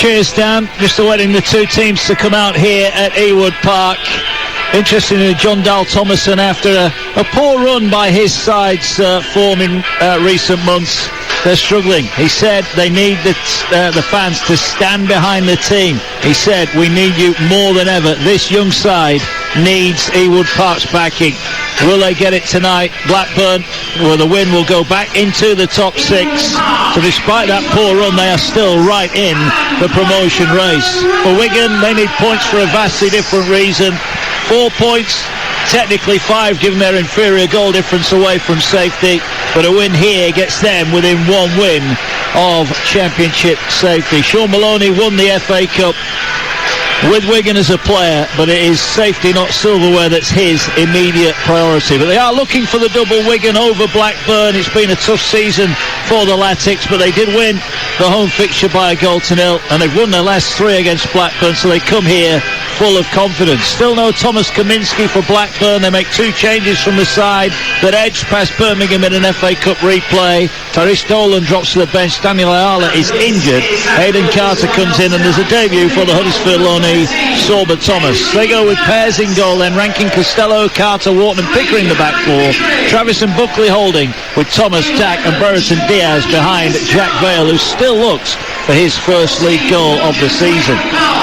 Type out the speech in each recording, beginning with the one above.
Cheers, Dan. Just awaiting the two teams to come out here at Ewood Park. Interestingly, John Dahl-Thomason, after a poor run by his side's form in recent months, they're struggling. He said they need the fans to stand behind the team. He said, we need you more than ever. This young side needs Ewood Park's backing. Will they get it tonight? Blackburn, with a win, will go back into the top six. So despite that poor run, they are still right in the promotion race. For Wigan, they need points for a vastly different reason. 4 points, technically 5 given their inferior goal difference away from safety, but a win here gets them within 1 win of championship safety. Sean Maloney won the FA Cup with Wigan as a player, but it is safety, not silverware, that's his immediate priority. But they are looking for the double. Wigan over Blackburn. It's been a tough season for the Latics, but they did win the home fixture by 1-0, and they've won their last 3 against Blackburn, so they come here full of confidence. Still no Thomas Kaminski for Blackburn. They make 2 changes from the side that edge past Birmingham in an FA Cup replay. Tarish Dolan drops to the bench. Daniel Ayala is injured. Aidan Carter comes in, and there's a debut for the Huddersfield loanee, Sorba Thomas. They go with pairs in goal then. Rankin, Costello, Carter, Wharton and Pickering the back 4. Travis and Buckley holding, with Thomas, Tack and Brereton Diaz behind Jack Vale, who still looks for his first league goal of the season.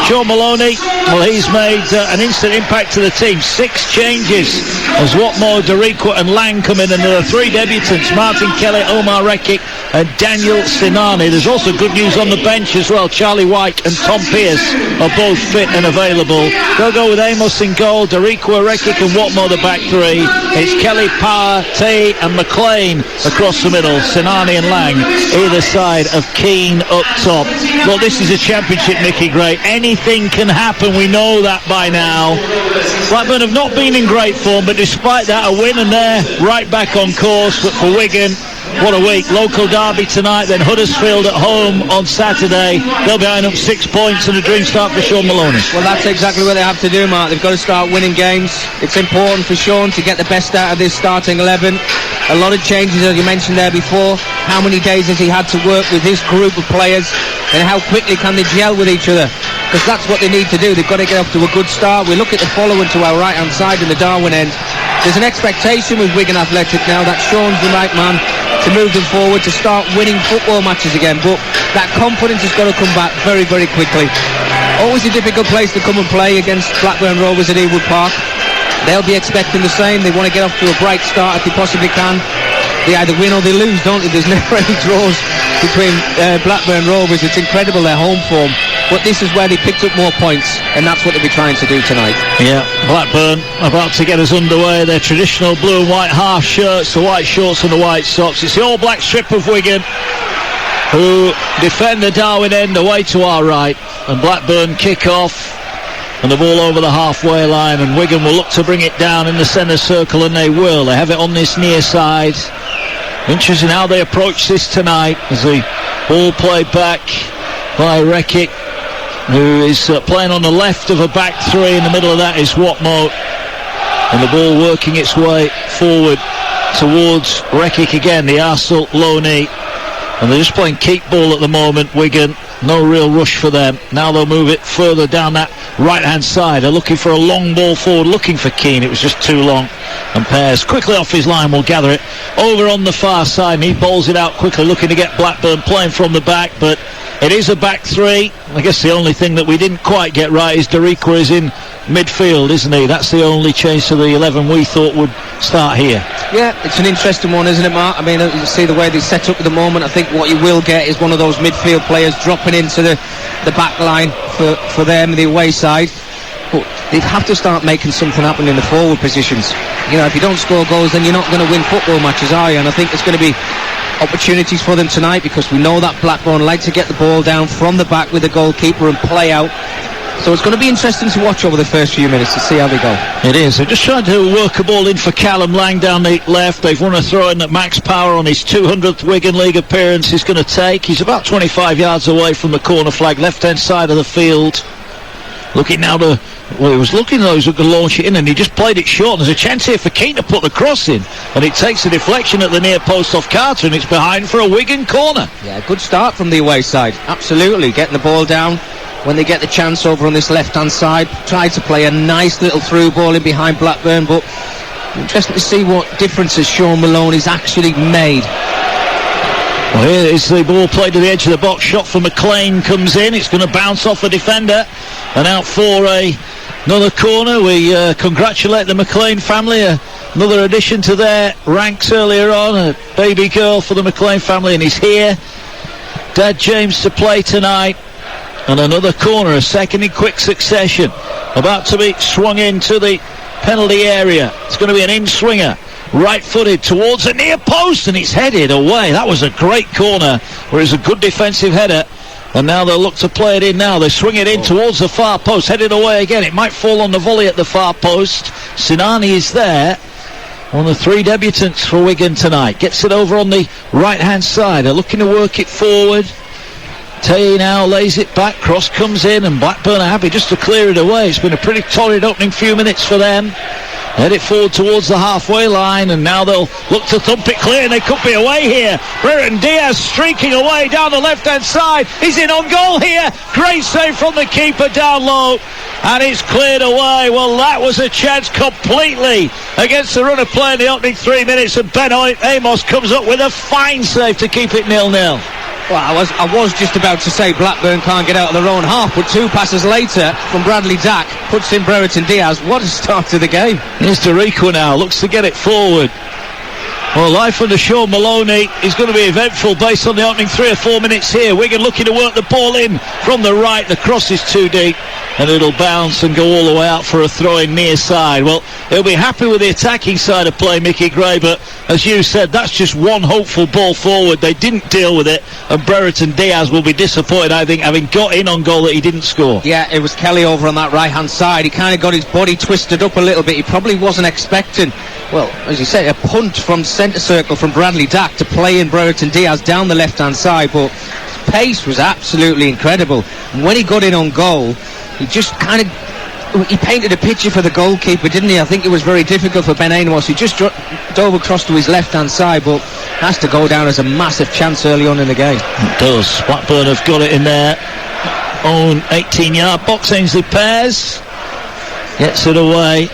Sean Maloney, well, he's made an instant impact to the team. 6 changes as Watmore, Dariqua and Lang come in, and there are 3 debutants, Martin Kelly, Omar Rekik and Daniel Sinani. There's also good news on the bench as well. Charlie White and Tom Pearce are both fit and available. They'll go with Amos in goal, Dariqua, Rekik and Watmore the back 3. It's Kelly, Power, Tay and McLean across the middle. Sinani and Lang either side of Keane up top. Well, this is a championship, Nicky Gray. Anything can happen. We know that by now. Blackburn have not been in great form, but despite that, a win and they're right back on course. But for Wigan, what a week. Local derby tonight, then Huddersfield at home on Saturday. They'll be eyeing up 6 points and a dream start for Sean Maloney. Well, that's exactly what they have to do, Mark. They've got to start winning games. It's important for Sean to get the best out of this starting 11. A lot of changes, as you mentioned there before. How many days has he had to work with this group of players, and how quickly can they gel with each other? Because that's what they need to do. They've got to get off to a good start. We look at the follower to our right-hand side in the Darwin end. There's an expectation with Wigan Athletic now that Sean's the right man to move them forward, to start winning football matches again. But that confidence has got to come back very, very quickly. Always a difficult place to come and play against Blackburn Rovers at Ewood Park. They'll be expecting the same. They want to get off to a bright start if they possibly can. They either win or they lose, don't they? There's never any draws between Blackburn Rovers. It's incredible, their home form. But this is where they picked up more points, and that's what they'll be trying to do tonight. Yeah, Blackburn about to get us underway. Their traditional blue and white half shirts, the white shorts and the white socks. It's the all-black strip of Wigan who defend the Darwin end away to our right, and Blackburn kick off. And the ball over the halfway line, and Wigan will look to bring it down in the centre circle, and they will. They have it on this near side. Interesting how they approach this tonight, as the ball played back by Rekik, who is playing on the left of a back 3. In the middle of that is Watmore, and the ball working its way forward towards Rekik again, the Arsenal loanee. And they're just playing keep ball at the moment, Wigan. No real rush for them. Now they'll move it further down that right-hand side. They're looking for a long ball forward, looking for Keane. It was just too long. And Pearce quickly off his line will gather it over on the far side, and he bowls it out quickly, looking to get Blackburn playing from the back. But it is a back 3. I guess the only thing that we didn't quite get right is Dariqua is in midfield, isn't he? That's the only change to the 11 we thought would start here. Yeah, it's an interesting one, isn't it, Mark? I mean, you see the way they set up at the moment. I think what you will get is one of those midfield players dropping into the back line for them, the away side. But they have to start making something happen in the forward positions. You know, if you don't score goals, then you're not going to win football matches, are you? And I think there's going to be opportunities for them tonight, because we know that Blackburn like to get the ball down from the back with the goalkeeper and play out. So it's going to be interesting to watch over the first few minutes to see how they go. It is. They're just trying to work a ball in for Callum Lang down the left. They've won a throw-in that Max Power on his 200th Wigan League appearance is going to take. He's about 25 yards away from the corner flag, left-hand side of the field. Looking now to... Well, he was looking though, he was going to launch it in, and he just played it short. And there's a chance here for Keane to put the cross in, and it takes a deflection at the near post off Carter, and it's behind for a Wigan corner. Yeah, good start from the away side. Absolutely, getting the ball down. when they get the chance over on this left-hand side. Tried to play a nice little through ball in behind Blackburn, but interesting to see what differences Sean Maloney's actually made. Well, here is the ball played to the edge of the box. Shot for McLean comes in. It's going to bounce off the defender and out for another corner. We congratulate the McLean family. Another addition to their ranks earlier on. A baby girl for the McLean family, and he's here. Dad James to play tonight. And another corner, a second in quick succession. About to be swung into the penalty area. It's going to be an in-swinger. Right-footed towards the near post, and it's headed away. That was a great corner, where it's a good defensive header. And now they'll look to play it in now. They swing it in towards the far post, headed away again. It might fall on the volley at the far post. Sinani is there. One of the three debutants for Wigan tonight. Gets it over on the right-hand side. They're looking to work it forward. Tay now lays it back. Cross comes in, and Blackburn are happy just to clear it away. It's been a pretty torrid opening few minutes for them. Head it forward towards the halfway line, and now they'll look to thump it clear, and they could be away here. Brereton Diaz streaking away down the left-hand side. He's in on goal here. Great save from the keeper down low, and it's cleared away. Well, that was a chance completely against the run of play in the opening 3 minutes, and Ben Amos comes up with a fine save to keep it 0-0. Well, I was just about to say Blackburn can't get out of their own half, but 2 passes later from Bradley Dack puts in Brereton Diaz. What a start to the game. Here's Tariqua now, looks to get it forward. Well, life under Sean Maloney is going to be eventful based on the opening 3 or 4 minutes here. Wigan looking to work the ball in from the right. The cross is too deep, and it'll bounce and go all the way out for a throw-in near side. Well, he'll be happy with the attacking side of play, Mickey Gray, but as you said, that's just one hopeful ball forward. They didn't deal with it, and Brereton Diaz will be disappointed, I think, having got in on goal that he didn't score. Yeah, it was Kelly over on that right-hand side. He kind of got his body twisted up a little bit. He probably wasn't expecting, well, as you say, a punt from centre circle from Bradley Dack to play in Brereton Diaz down the left-hand side, but his pace was absolutely incredible. And when he got in on goal, he just kind of he painted a picture for the goalkeeper, didn't he? I think it was very difficult for Ben Amos. He just dove across to his left-hand side, but has to go down as a massive chance early on in the game. It does. Blackburn have got it in their own 18-yard box. Ainsley Pears gets it away,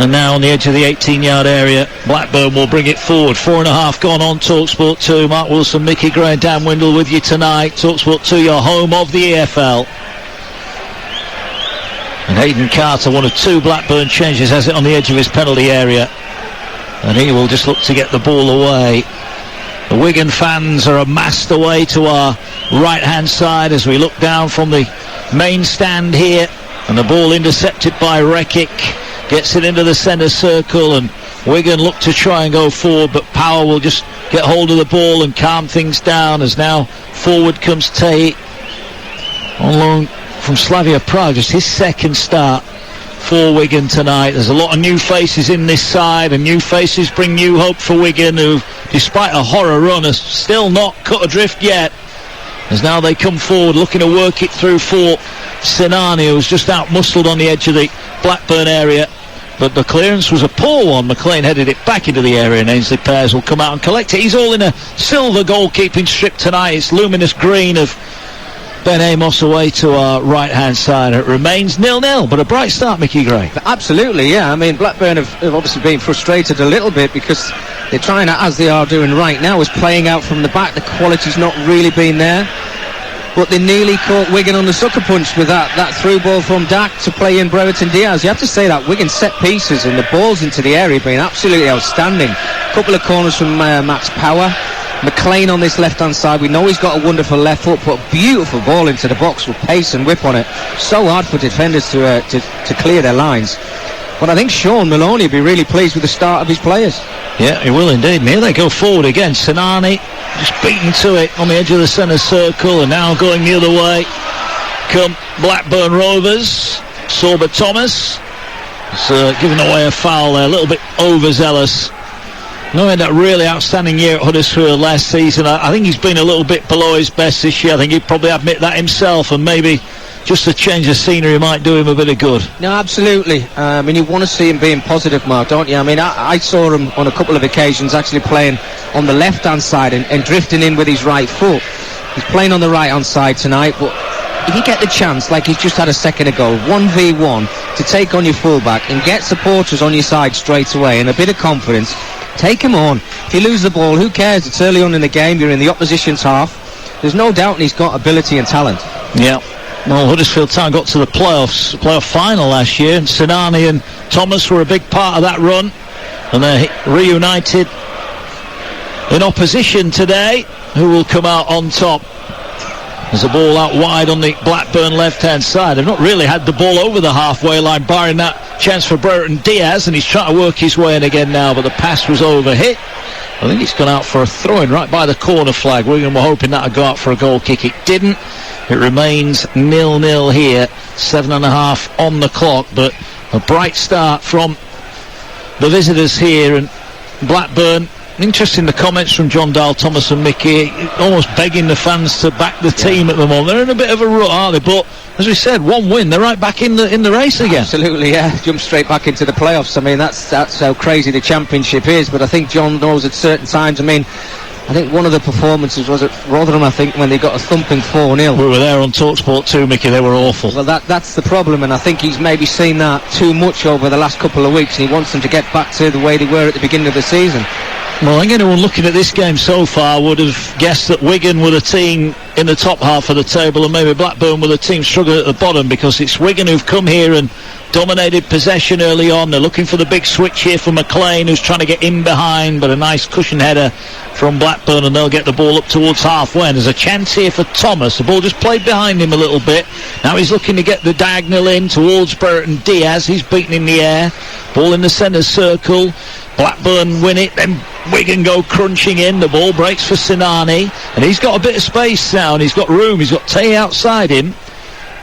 and now on the edge of the 18-yard area, Blackburn will bring it forward. 4.5 gone on Talksport 2. Mark Wilson, Mickey Gray and Dan Windle with you tonight. Talksport 2, your home of the EFL. And Hayden Carter, one of 2 Blackburn changes, has it on the edge of his penalty area, and he will just look to get the ball away. The Wigan fans are amassed away to our right-hand side as we look down from the main stand here, and the ball intercepted by Rekic, gets it into the centre circle, and Wigan look to try and go forward, but Power will just get hold of the ball and calm things down as now forward comes Tate on loan from Slavia Prague, just his second start for Wigan tonight. There's a lot of new faces in this side, and new faces bring new hope for Wigan, who, despite a horror run, are still not cut adrift yet, as now they come forward looking to work it through for Sinani, who's just out-muscled on the edge of the Blackburn area, but the clearance was a poor one. McLean headed it back into the area, and Ainsley Pears will come out and collect it. He's all in a silver goalkeeping strip tonight. It's luminous green of Ben Amos away to our right-hand side. It remains 0-0, but a bright start, Mickey Gray. Absolutely, yeah. I mean, Blackburn have obviously been frustrated a little bit because they're trying to, as they are doing right now, is playing out from the back. The quality's not really been there. But they nearly caught Wigan on the sucker punch with that through ball from Dack to play in Brereton Diaz. You have to say that Wigan set pieces and the balls into the area being absolutely outstanding. A couple of corners from Max Power. McLean on this left-hand side, we know he's got a wonderful left foot, put a beautiful ball into the box with pace and whip on it. So hard for defenders to clear their lines. But I think Sean Maloney will be really pleased with the start of his players. Yeah, he will indeed. Here they go forward again. Sinani just beaten to it on the edge of the centre circle, and now going the other way come Blackburn Rovers. Sorba Thomas has given away a foul there, a little bit overzealous. No, he had that really outstanding year at Huddersfield last season. I think he's been a little bit below his best this year. I think he'd probably admit that himself, and maybe just a change of scenery might do him a bit of good. No, absolutely. I mean, you want to see him being positive, Mark, don't you? I mean, I saw him on a couple of occasions actually playing on the left-hand side and drifting in with his right foot. He's playing on the right-hand side tonight, but if you get the chance, like he's just had a second ago, 1v1 to take on your fullback and get supporters on your side straight away and a bit of confidence, take him on. If you lose the ball, who cares? It's early on in the game, you're in the opposition's half. There's no doubt he's got ability and talent. Yeah. Well, Huddersfield Town got to the playoff final last year, and Sinani and Thomas were a big part of that run, and they're reunited in opposition today. Who will come out on top? There's a ball out wide on the Blackburn left-hand side. They've not really had the ball over the halfway line, barring that chance for Brereton Diaz, and he's trying to work his way in again now, but the pass was overhit. I think it's gone out for a throw-in right by the corner flag. Wigan were hoping that would go out for a goal kick. It didn't. It remains 0-0 here. 7.5 on the clock, but a bright start from the visitors here. And Blackburn, interesting the comments from John Dahl, Thomas and Mickey, almost begging the fans to back the team at the moment. They're in a bit of a rut, aren't they? But as we said, one win, they're right back in the race again. Absolutely, yeah. Jump straight back into the playoffs. I mean, that's how crazy the championship is. But I think John knows at certain times. I mean, I think one of the performances was at Rotherham, I think, when they got a thumping 4-0. We were there on Talksport too, Mickey. They were awful. Well, that's the problem, and I think he's maybe seen that too much over the last couple of weeks, and he wants them to get back to the way they were at the beginning of the season. Well, I think anyone looking at this game so far would have guessed that Wigan were the team in the top half of the table, and maybe Blackburn were the team struggling at the bottom, because it's Wigan who've come here and dominated possession early on. They're looking for the big switch here for McLean, who's trying to get in behind, but a nice cushion header from Blackburn, and they'll get the ball up towards halfway. And there's a chance here for Thomas. The ball just played behind him a little bit. Now he's looking to get the diagonal in towards Brereton Diaz. He's beaten in the air. Ball in the centre circle. Blackburn win it, then Wigan go crunching in. The ball breaks for Sinani, and he's got a bit of space now, and he's got room. He's got Tay outside him.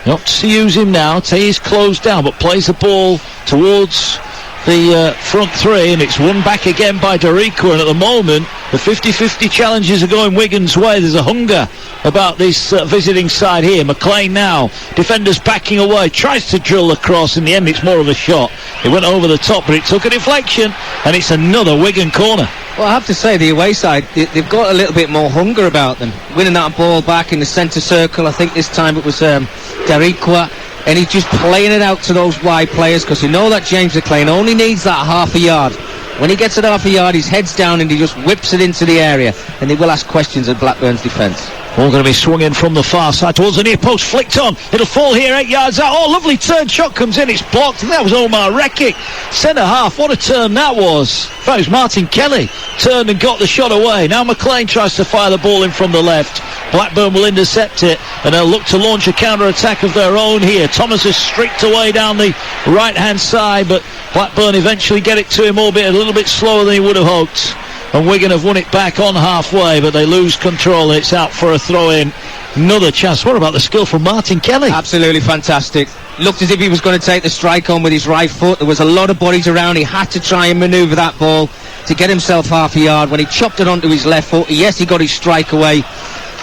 Not to use him now. Tay is closed down, but plays the ball towards the front three, and it's won back again by Darikwa. And at the moment, the 50-50 challenges are going Wigan's way. There's a hunger about this visiting side here. McLean now, defenders backing away, tries to drill across. In the end, it's more of a shot. It went over the top, but it took a deflection, and it's another Wigan corner. Well, I have to say, the away side, they've got a little bit more hunger about them. Winning that ball back in the centre circle. I think this time it was Darikwa, and he's just playing it out to those wide players, because you know that James McLean only needs that half a yard. When he gets it half a yard, his head's down and he just whips it into the area, and they will ask questions at Blackburn's defence. All going to be swung in from the far side towards the near post, flicked on. It'll fall here 8 yards out. Oh, lovely turn, shot comes in, it's blocked, and that was Omar Rekic. Centre half, what a turn that was. In fact, it was Martin Kelly turned and got the shot away. Now McLean tries to fire the ball in from the left. Blackburn will intercept it, and they'll look to launch a counter-attack of their own here. Thomas has streaked away down the right-hand side, but Blackburn eventually get it to him, albeit a little bit slower than he would have hoped. And Wigan have won it back on halfway, but they lose control. It's out for a throw-in. Another chance. What about the skill from Martin Kelly? Absolutely fantastic. Looked as if he was going to take the strike on with his right foot. There was a lot of bodies around. He had to try and manoeuvre that ball to get himself half a yard. When he chopped it onto his left foot, yes, he got his strike away,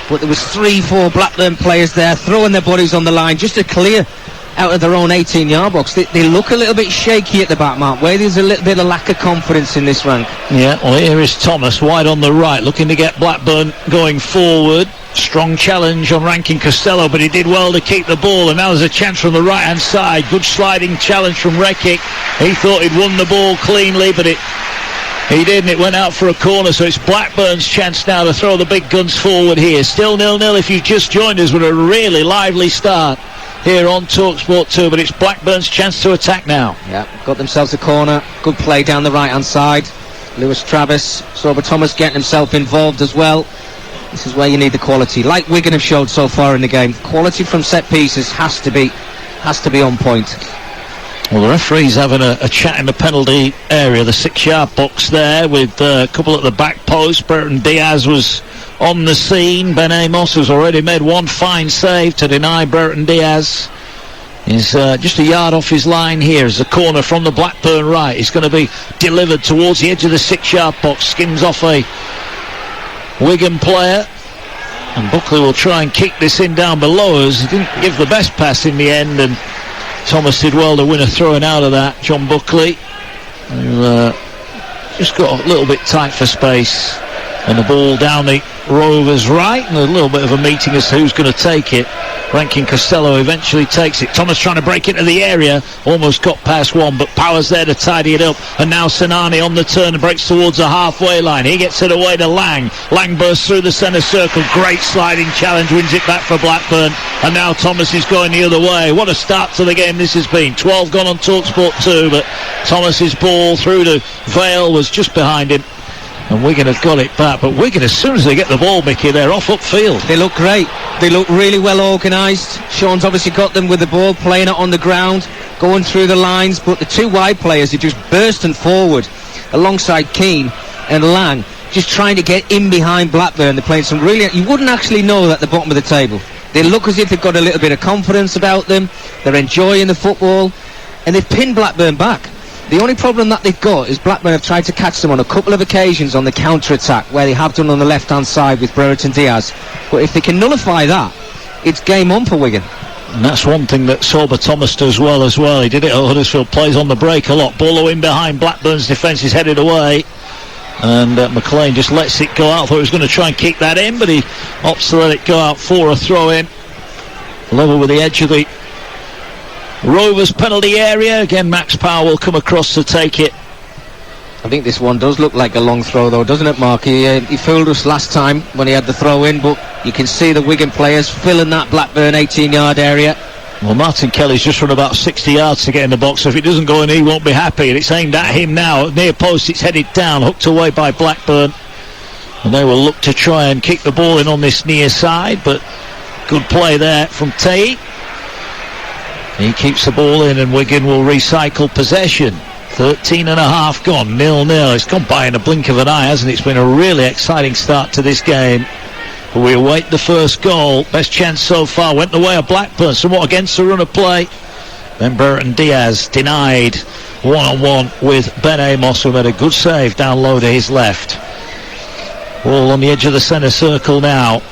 but there was 3-4 Blackburn players there throwing their bodies on the line just to clear out of their own 18-yard box. They look a little bit shaky at the back, Mark, where there's a little bit of lack of confidence in this rank. Yeah, well, here is Thomas wide on the right, looking to get Blackburn going forward. Strong challenge on Rankin Costello, but he did well to keep the ball, and now there's a chance from the right-hand side. Good sliding challenge from Rekic. He thought he'd won the ball cleanly, but he didn't. It went out for a corner, so it's Blackburn's chance now to throw the big guns forward here. Still 0-0 if you've just joined us, with a really lively start here on Talksport 2, but it's Blackburn's chance to attack now. Yeah, got themselves a corner. Good play down the right-hand side. Lewis Travis, Sober Thomas getting himself involved as well. This is where you need the quality, like Wigan have showed so far in the game. Quality from set pieces has to be on point. Well, the referee's having a chat in the penalty area, the 6-yard box there, with a couple at the back post. Brereton Diaz was on the scene. Ben Amos has already made one fine save to deny Brereton Diaz. He's just a yard off his line here as the corner from the Blackburn right. He's going to be delivered towards the edge of the 6-yard box. Skims off a Wigan player, and Buckley will try and kick this in down below us. He didn't give the best pass in the end, and Thomas did well to win a throwing out of that. John Buckley, who just got a little bit tight for space, and the ball down the Rovers right, and a little bit of a meeting as to who's going to take it. Rankin Costello eventually takes it. Thomas trying to break into the area, almost got past one, but Power's there to tidy it up. And now Sinani on the turn and breaks towards the halfway line. He gets it away to Lang. Lang bursts through the centre circle. Great sliding challenge, wins it back for Blackburn. And now Thomas is going the other way. What a start to the game this has been. 12 gone on Talksport 2, but Thomas's ball through to Vale was just behind him. And Wigan have got it back, but Wigan, as soon as they get the ball, Mickey, they're off upfield. They look great. They look really well organised. Sean's obviously got them with the ball, playing it on the ground, going through the lines, but the two wide players are just bursting forward alongside Keane and Lang, just trying to get in behind Blackburn. They're playing some really... You wouldn't actually know that at the bottom of the table. They look as if they've got a little bit of confidence about them. They're enjoying the football, and they've pinned Blackburn back. The only problem that they've got is Blackburn have tried to catch them on a couple of occasions on the counter-attack, where they have done on the left-hand side with Brereton Diaz. But if they can nullify that, it's game on for Wigan. And that's one thing that Sorba Thomas does well as well. He did it at Huddersfield, plays on the break a lot. Ball in behind, Blackburn's defence is headed away. And McLean just lets it go out. Thought he was going to try and kick that in, but he opts to let it go out for a throw-in. Level with the edge of the Rovers penalty area. Again, Max Power will come across to take it. I think this one does look like a long throw, though, doesn't it, Mark? He fooled us last time when he had the throw in, but you can see the Wigan players filling that Blackburn 18-yard area. Well, Martin Kelly's just run about 60 yards to get in the box, so if it doesn't go in, he won't be happy. And it's aimed at him now. Near post, it's headed down, hooked away by Blackburn. And they will look to try and kick the ball in on this near side, but good play there from Tay. He keeps the ball in, and Wigan will recycle possession. 13 and a half gone, 0-0. It's gone by in a blink of an eye, hasn't it? It's been a really exciting start to this game. But we await the first goal. Best chance so far went the way of Blackburn, somewhat against the run of play. Then Brereton Diaz denied one-on-one with Ben Amos, who made a good save down low to his left. Ball on the edge of the centre circle now.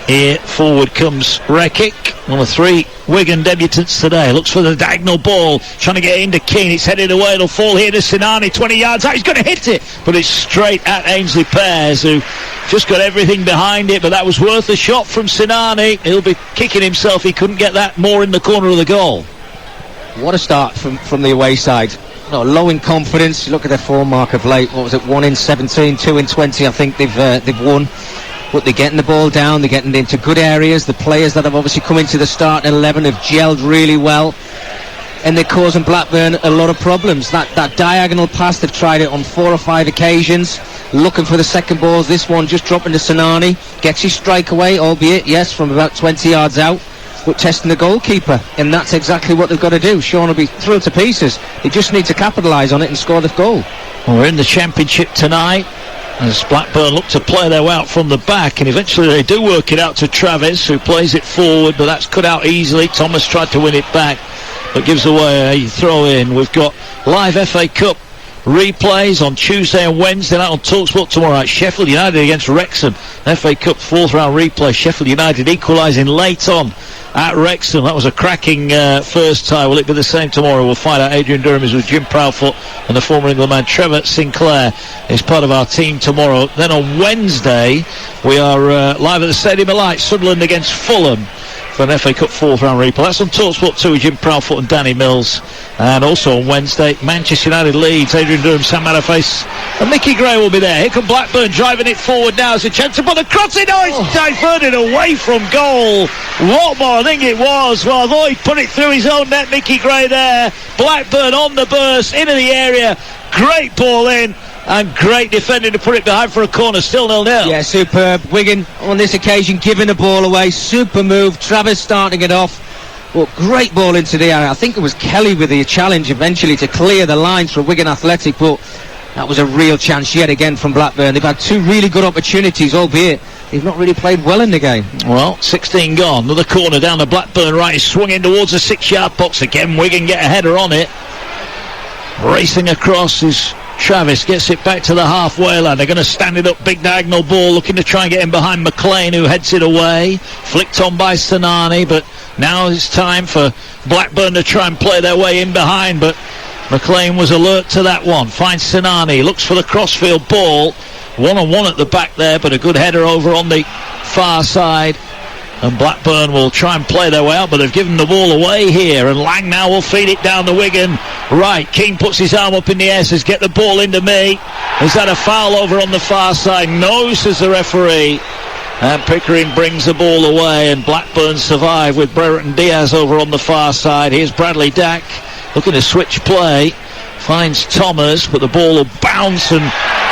Here forward comes Rekic, one of three Wigan debutants today. Looks for the diagonal ball, trying to get into Keane. It's headed away, it'll fall here to Sinani, 20 yards out. He's going to hit it, but it's straight at Ainsley Pears, who just got everything behind it, but that was worth a shot from Sinani. He'll be kicking himself he couldn't get that more in the corner of the goal. What a start from the away side. No, low in confidence. Look at their form mark of late. What was it, 1 in 17, 2 in 20 I think they've won. But they're getting the ball down, they're getting into good areas. The players that have obviously come into the starting 11 have gelled really well, and they're causing Blackburn a lot of problems. That diagonal pass, they've tried it on 4 or 5 occasions, looking for the second balls. This one just dropping to Sinani, gets his strike away, albeit, yes, from about 20 yards out, but testing the goalkeeper, and that's exactly what they've got to do. Sean will be thrilled to pieces. They just need to capitalise on it and score the goal. Well, we're in the Championship tonight, as Blackburn look to play their way out from the back, and eventually they do work it out to Travis, who plays it forward, but that's cut out easily. Thomas tried to win it back, but gives away a throw-in. We've got live FA Cup replays on Tuesday and Wednesday night on Talksport tomorrow night. Sheffield United against Wrexham, FA Cup 4th round replay. Sheffield United equalising late on at Wrexham. That was a cracking first tie. Will it be the same tomorrow? We'll find out. Adrian Durham is with Jim Proudfoot, and the former England man Trevor Sinclair is part of our team tomorrow. Then on Wednesday we are live at the Stadium of Light, Sunderland against Fulham, for an FA Cup 4th round replay. That's on Talksport 2 with Jim Proudfoot and Danny Mills. And also on Wednesday, Manchester United Leeds, Adrian Durham, Sam Matterface and Mickey Gray will be there. Here come Blackburn driving it forward now. It's a chance to put the cross in. It's diverted away from goal. Watmore, I think it was. Well, I thought he put it through his own net, Mickey Gray there. Blackburn on the burst, into the area. Great ball in. And great defending to put it behind for a corner. Still 0-0. Yeah, superb. Wigan on this occasion giving the ball away. Super move. Travis starting it off. Well, great ball into the area. I think it was Kelly with the challenge eventually to clear the lines for Wigan Athletic, but that was a real chance yet again from Blackburn. They've had 2 really good opportunities, albeit they've not really played well in the game. Well, 16 gone. Another corner down the Blackburn right. He's swung in towards the 6-yard box again. Wigan get a header on it. Racing across is Travis, gets it back to the halfway line. They're going to stand it up, big diagonal ball, looking to try and get in behind McLean, who heads it away. Flicked on by Sinani, but now it's time for Blackburn to try and play their way in behind, but McLean was alert to that one. Finds Sinani, looks for the crossfield ball. 1-on-1 at the back there, but a good header over on the far side And Blackburn will try and play their way out, but they've given the ball away here. And Lang now will feed it down the Wigan right. Keane puts his arm up in the air, says, get the ball into me. Is that a foul over on the far side? No, says the referee. And Pickering brings the ball away, and Blackburn survive with Brereton Diaz over on the far side. Here's Bradley Dack looking to switch play. Finds Thomas, but the ball will bounce, and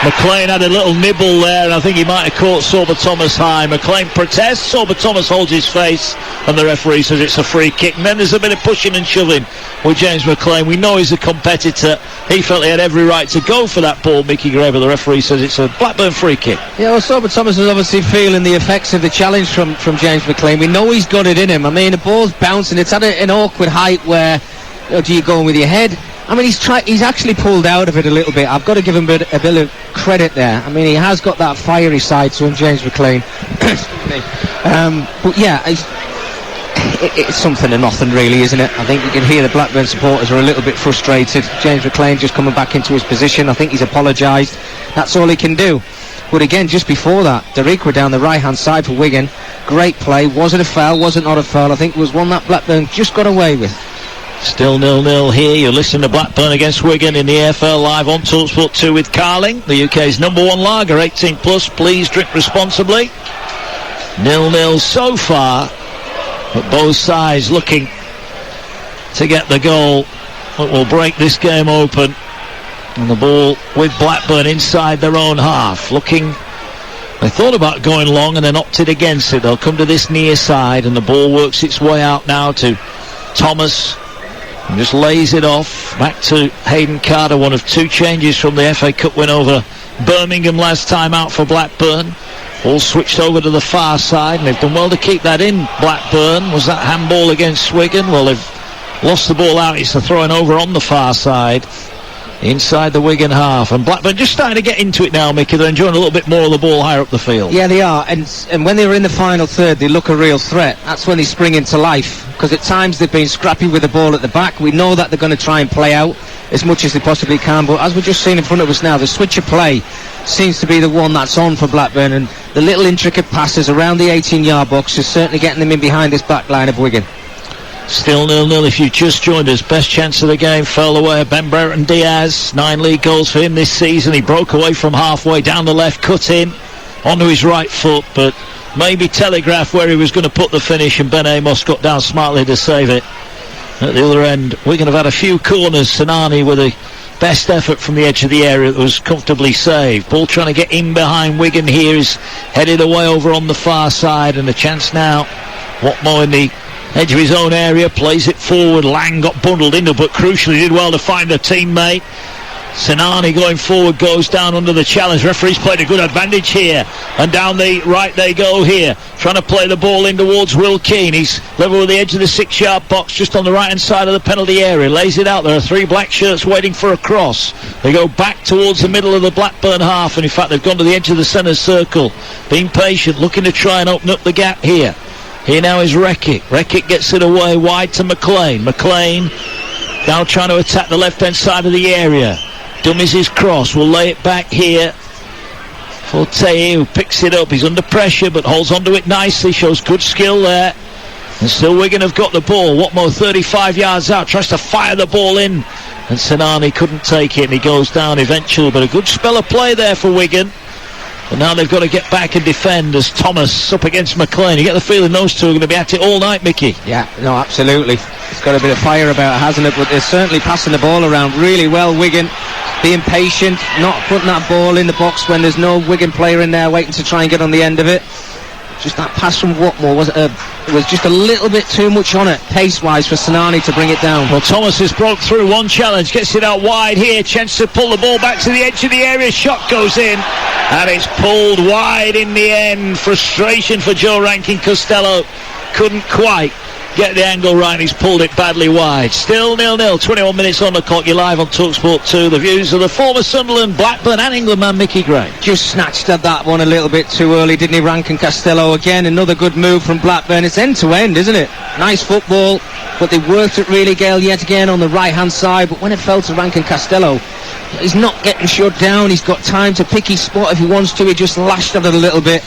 McLean had a little nibble there, and I think he might have caught Sorba Thomas high. McLean protests, Sorba Thomas holds his face, and the referee says it's a free kick. And then there's a bit of pushing and shoving with James McLean. We know he's a competitor. He felt he had every right to go for that ball, Mickey Gray, but the referee says it's a Blackburn free kick. Yeah, well, Sorba Thomas is obviously feeling the effects of the challenge from James McLean. We know he's got it in him. I mean, the ball's bouncing. It's at an awkward height where, do you go in with your head? I mean, he's actually pulled out of it a little bit. I've got to give him a bit of credit there. I mean, he has got that fiery side to him, James McLean. But yeah, it's something to nothing really, isn't it? I think you can hear the Blackburn supporters are a little bit frustrated. James McLean just coming back into his position. I think he's apologised. That's all he can do. But again, just before that, Derek were down the right-hand side for Wigan. Great play. Was it a foul? Was it not a foul? I think it was one that Blackburn just got away with. Still 0-0 here. You're listening to Blackburn against Wigan in the AFL Live on Talksport 2 with Carling, the UK's number one lager, 18 plus. Please drink responsibly. 0-0 so far, but both sides looking to get the goal that will break this game open. And the ball with Blackburn inside their own half. They thought about going long and then opted against it. They'll come to this near side, and the ball works its way out now to Thomas. And just lays it off back to Hayden Carter, one of two changes from the FA Cup win over Birmingham last time out for Blackburn. All switched over to the far side, and they've done well to keep that in. Blackburn, was that handball against Wigan? Well, they've lost the ball out. It's the throwing over on the far side inside the Wigan half, and Blackburn just starting to get into it now, Mickey. They're enjoying a little bit more of the ball higher up the field. Yeah, they are, and when they were in the final third, they look a real threat. That's when they spring into life, because at times they've been scrappy with the ball at the back. We know that they're going to try and play out as much as they possibly can, but as we've just seen in front of us now, the switch of play seems to be the one that's on for Blackburn, and the little intricate passes around the 18-yard box is certainly getting them in behind this back line of Wigan. Still 0-0 if you just joined us. Best chance of the game fell away. Ben Brereton Diaz, 9 league goals for him this season. He broke away from halfway down the left, cut in onto his right foot, but maybe telegraphed where he was going to put the finish, and Ben Amos got down smartly to save it. At the other end, Wigan have had a few corners. Sinani with a best effort from the edge of the area that was comfortably saved. Ball trying to get in behind Wigan here is headed away over on the far side, and a chance now. Watmore in the edge of his own area, plays it forward. Lang got bundled into, but crucially did well to find a teammate. Sinani going forward, goes down under the challenge. Referee's played a good advantage here, and down the right they go here, trying to play the ball in towards Will Keane. He's level with the edge of the 6-yard box, just on the right hand side of the penalty area, lays it out. There are 3 black shirts waiting for a cross. They go back towards the middle of the Blackburn half, and in fact they've gone to the edge of the centre circle, being patient, looking to try and open up the gap here. Here now is Reckitt. Reckitt gets it away wide to McLean. McLean now trying to attack the left-hand side of the area. Dummies his cross. Will lay it back here for Taye, who picks it up. He's under pressure but holds onto it nicely. Shows good skill there. And still Wigan have got the ball. Watmore 35 yards out. Tries to fire the ball in. And Sinani couldn't take it, and he goes down eventually. But a good spell of play there for Wigan. But now they've got to get back and defend as Thomas up against McLean. You get the feeling those two are going to be at it all night, Mickey. Yeah, no, absolutely. It's got a bit of fire about it, hasn't it? But they're certainly passing the ball around really well, Wigan. Being patient, not putting that ball in the box when there's no Wigan player in there waiting to try and get on the end of it. Just that pass from Watmore was just a little bit too much on it, pace-wise, for Sinani to bring it down. Well, Thomas has broke through one challenge, gets it out wide here, chance to pull the ball back to the edge of the area, shot goes in, and it's pulled wide in the end. Frustration for Joe Rankin Costello, couldn't quite get the angle right. He's pulled it badly wide. Still 0-0, 21 minutes on the clock. You're live on Talksport 2. The views of the former Sunderland, Blackburn and England man Mickey Gray. Just snatched at that one a little bit too early, didn't he, Rankin Costello? Again, another good move from Blackburn. It's end to end, isn't it? Nice football, but they worked it really, Gale, yet again on the right hand side. But when it fell to Rankin Costello, he's not getting shut down. He's got time to pick his spot if he wants to. He just lashed at it a little bit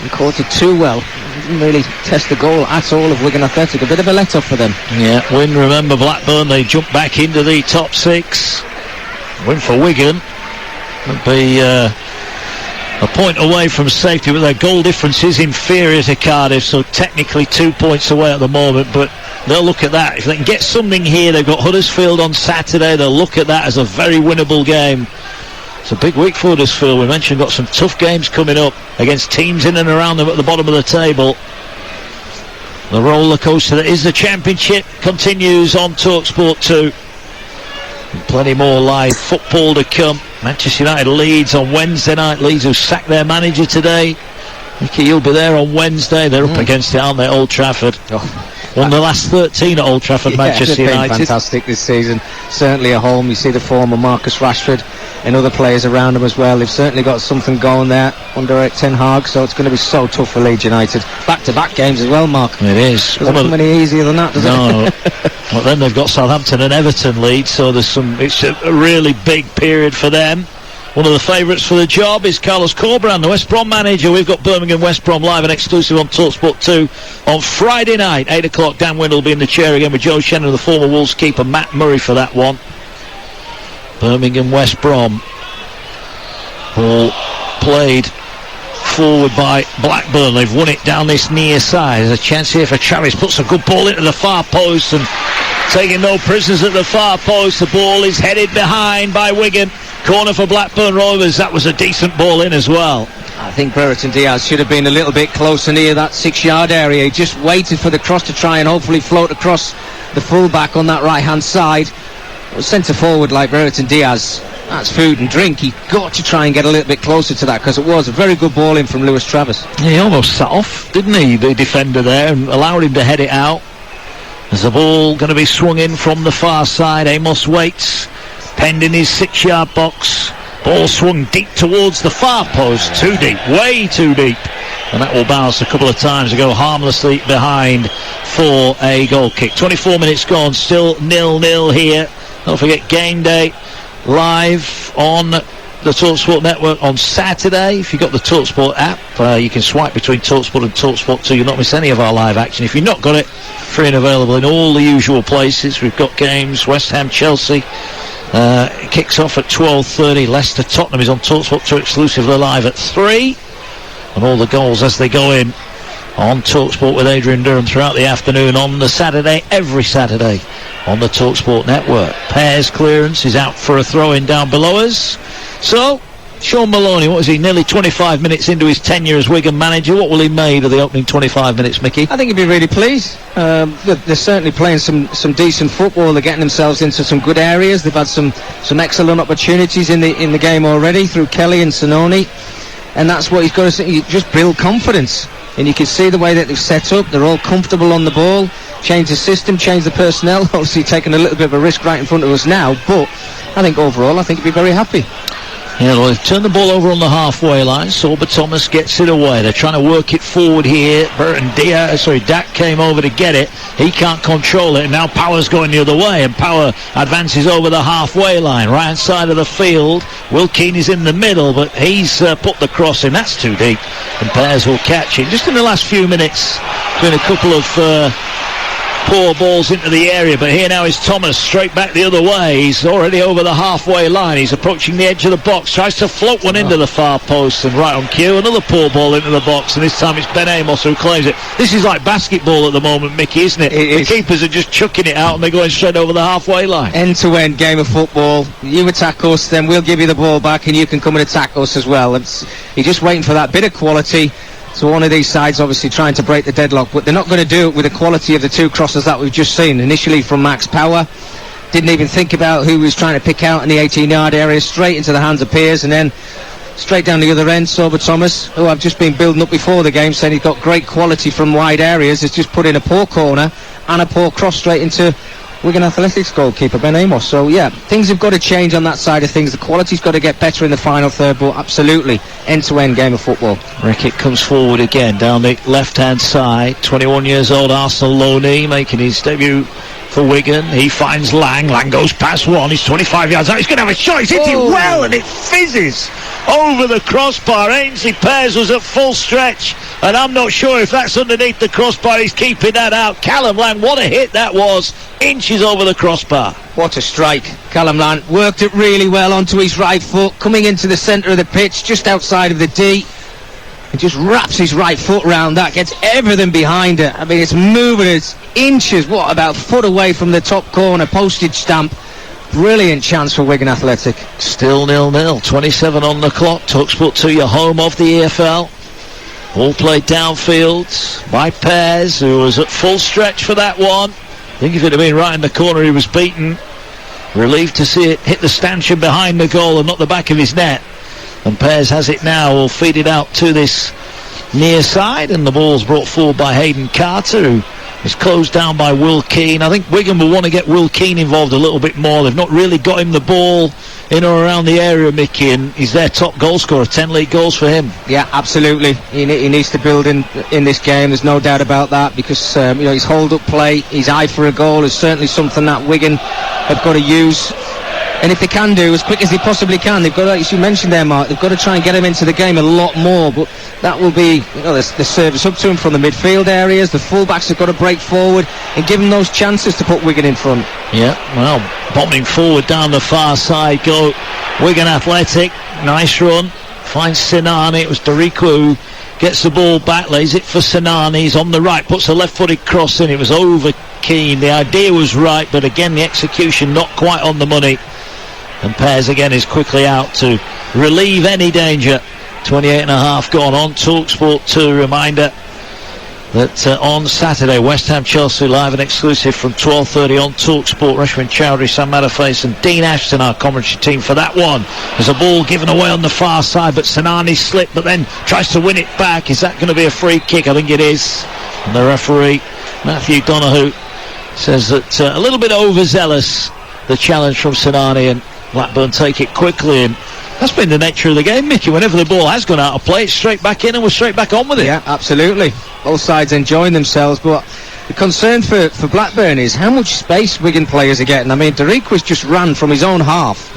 and caught it too well. didn't really test the goal at all of Wigan Athletic. A bit of a let-off for them. Yeah, win, remember Blackburn, they jumped back into the top 6. Win for Wigan would be a point away from safety, but their goal difference is inferior to Cardiff, so technically 2 points away at the moment, but they'll look at that. If they can get something here, they've got Huddersfield on Saturday, they'll look at that as a very winnable game. It's a big week for Huddersfield. We mentioned got some tough games coming up against teams in and around them at the bottom of the table. The roller coaster that is the Championship continues on Talksport 2. And plenty more live football to come. Manchester United Leeds on Wednesday night. Leeds who sacked their manager today. Mickey, you'll be there on Wednesday. They're up against it, aren't they, Old Trafford? Won the last 13 at Old Trafford, Manchester United. They've been fantastic this season. Certainly at home. You see the form of Marcus Rashford and other players around them as well. They've certainly got something going there under Erik ten Hag, so it's going to be so tough for Leeds United. Back-to-back games as well, Mark. It is. Doesn't come any easier than that, does it? No. Well, then they've got Southampton and Everton Leeds, so it's a really big period for them. One of the favourites for the job is Carlos Corberán, the West Brom manager. We've got Birmingham West Brom live and exclusive on Talksport 2 on Friday night, 8 o'clock. Dan Wynn will be in the chair again with Joe Shannon, the former Wolves keeper, Matt Murray for that one. Birmingham West Brom. Ball played forward by Blackburn. They've won it down this near side. There's a chance here for Travis. Puts a good ball into the far post and taking no prisoners at the far post. The ball is headed behind by Wigan. Corner for Blackburn Rovers. That was a decent ball in as well. I think Brereton Diaz should have been a little bit closer near that 6-yard area. He just waited for the cross to try and hopefully float across the full-back on that right-hand side. Centre forward like Brereton Diaz, that's food and drink. He got to try and get a little bit closer to that, because it was a very good ball in from Lewis Travis. He almost sat off, didn't he, the defender there, and allowed him to head it out. There's the ball going to be swung in from the far side. Amos waits, penned in his 6-yard box. Ball swung deep towards the far post. Too deep, way too deep. And that will bounce a couple of times to go harmlessly behind for a goal kick. 24 minutes gone, still 0-0 here. Don't forget game day live on the TalkSport network on Saturday. If you've got the TalkSport app, you can swipe between TalkSport and TalkSport 2. You'll not miss any of our live action. If you've not got it, free and available in all the usual places. We've got games, West Ham, Chelsea. It kicks off at 12:30. Leicester, Tottenham is on TalkSport 2 exclusively live at 3. And all the goals as they go in on TalkSport with Adrian Durham throughout the afternoon on the Saturday, every Saturday on the TalkSport network. Pear's clearance is out for a throw-in down below us. So, Sean Maloney, what is he, nearly 25 minutes into his tenure as Wigan manager? What will he make of the opening 25 minutes, Mickey? I think he'd be really pleased. They're certainly playing some decent football. They're getting themselves into some good areas. They've had some excellent opportunities in the game already through Kelly and Sononi. And that's what he's got to say. You just build confidence. And you can see the way that they've set up. They're all comfortable on the ball. Change the system, change the personnel. Obviously taking a little bit of a risk right in front of us now. But I think overall, I think he'd be very happy. Yeah, well, they've turned the ball over on the halfway line. Sorba Thomas gets it away. They're trying to work it forward here. Dak came over to get it. He can't control it. And now Power's going the other way. And Power advances over the halfway line. Right hand side of the field. Will Keane is in the middle, but he's put the cross in. That's too deep. And Pears will catch it. Just in the last few minutes, doing a couple of poor balls into the area, but here now is Thomas straight back the other way. He's already over the halfway line. He's approaching the edge of the box, tries to float one into the far post, and right on cue, another poor ball into the box, and this time it's Ben Amos who claims it. This is like basketball at the moment, Mickey, isn't it? The keepers are just chucking it out and they're going straight over the halfway line. End-to-end game of football. You attack us, then we'll give you the ball back and you can come and attack us as well. You're just waiting for that bit of quality. So one of these sides obviously trying to break the deadlock, but they're not going to do it with the quality of the two crosses that we've just seen. Initially from Max Power, didn't even think about who he was trying to pick out in the 18-yard area, straight into the hands of Pears, and then straight down the other end, Sorba Thomas, who I've just been building up before the game, saying he's got great quality from wide areas, has just put in a poor corner and a poor cross straight into Wigan Athletics goalkeeper Ben Amos. So yeah, things have got to change on that side of things. The quality's got to get better in the final third, but absolutely end-to-end game of football. Rickett comes forward again down the left-hand side. 21 years old Arsenal loanee, making his debut for Wigan. He finds Lang. Lang goes past one. He's 25 yards out. He's going to have a shot. He's hit it well, and it fizzes over the crossbar. Ainsley Pears was at full stretch, and I'm not sure if that's underneath the crossbar. He's keeping that out. Callum Lang, what a hit that was. Inches over the crossbar. What a strike. Callum Lang worked it really well onto his right foot, coming into the centre of the pitch, just outside of the D. He just wraps his right foot round that, gets everything behind it. I mean, it's moving, it's inches, about a foot away from the top corner, postage stamp. Brilliant chance for Wigan Athletic. Still 0-0, 27 on the clock. Talksport 2, your home of the EFL. All played downfield by Pears, who was at full stretch for that one. I think if it had been right in the corner, he was beaten. Relieved to see it hit the stanchion behind the goal and not the back of his net. And Pears has it now. Will feed it out to this near side, and the ball's brought forward by Hayden Carter, who is closed down by Will Keane. I think Wigan will want to get Will Keane involved a little bit more. They've not really got him the ball in or around the area, Mickey, and he's their top goal scorer. 10 league goals for him. Yeah, absolutely. He needs to build in this game. There's no doubt about that, because his hold-up play, his eye for a goal is certainly something that Wigan have got to use. And if they can do as quick as they possibly can, they've got to, as you mentioned there, Mark, they've got to try and get him into the game a lot more. But that will be the service up to him from the midfield areas. The fullbacks have got to break forward and give him those chances to put Wigan in front. Yeah, well, bombing forward down the far side go Wigan Athletic. Nice run. Finds Sinani. It was Dariku who gets the ball back, lays it for Sinani. He's on the right, puts a left-footed cross in. It was over Keane. The idea was right, but again, the execution not quite on the money. And Pears again is quickly out to relieve any danger. 28 and a half gone on Talksport 2. Reminder that on Saturday, West Ham Chelsea live and exclusive from 12:30 on Talksport. Rashwan Chowdhury, Sam Matterface and Dean Ashton, our commentary team for that one. There's a ball given away on the far side, but Sinani slipped, but then tries to win it back. Is that going to be a free kick? I think it is. And the referee, Matthew Donoghue, says that a little bit overzealous, the challenge from Sinani, and Blackburn take it quickly. And that's been the nature of the game, Mickey. Whenever the ball has gone out of play, it's straight back in and we're straight back on with it. Yeah, absolutely. Both sides enjoying themselves, but the concern for Blackburn is how much space Wigan players are getting. I mean, Dariquas just ran from his own half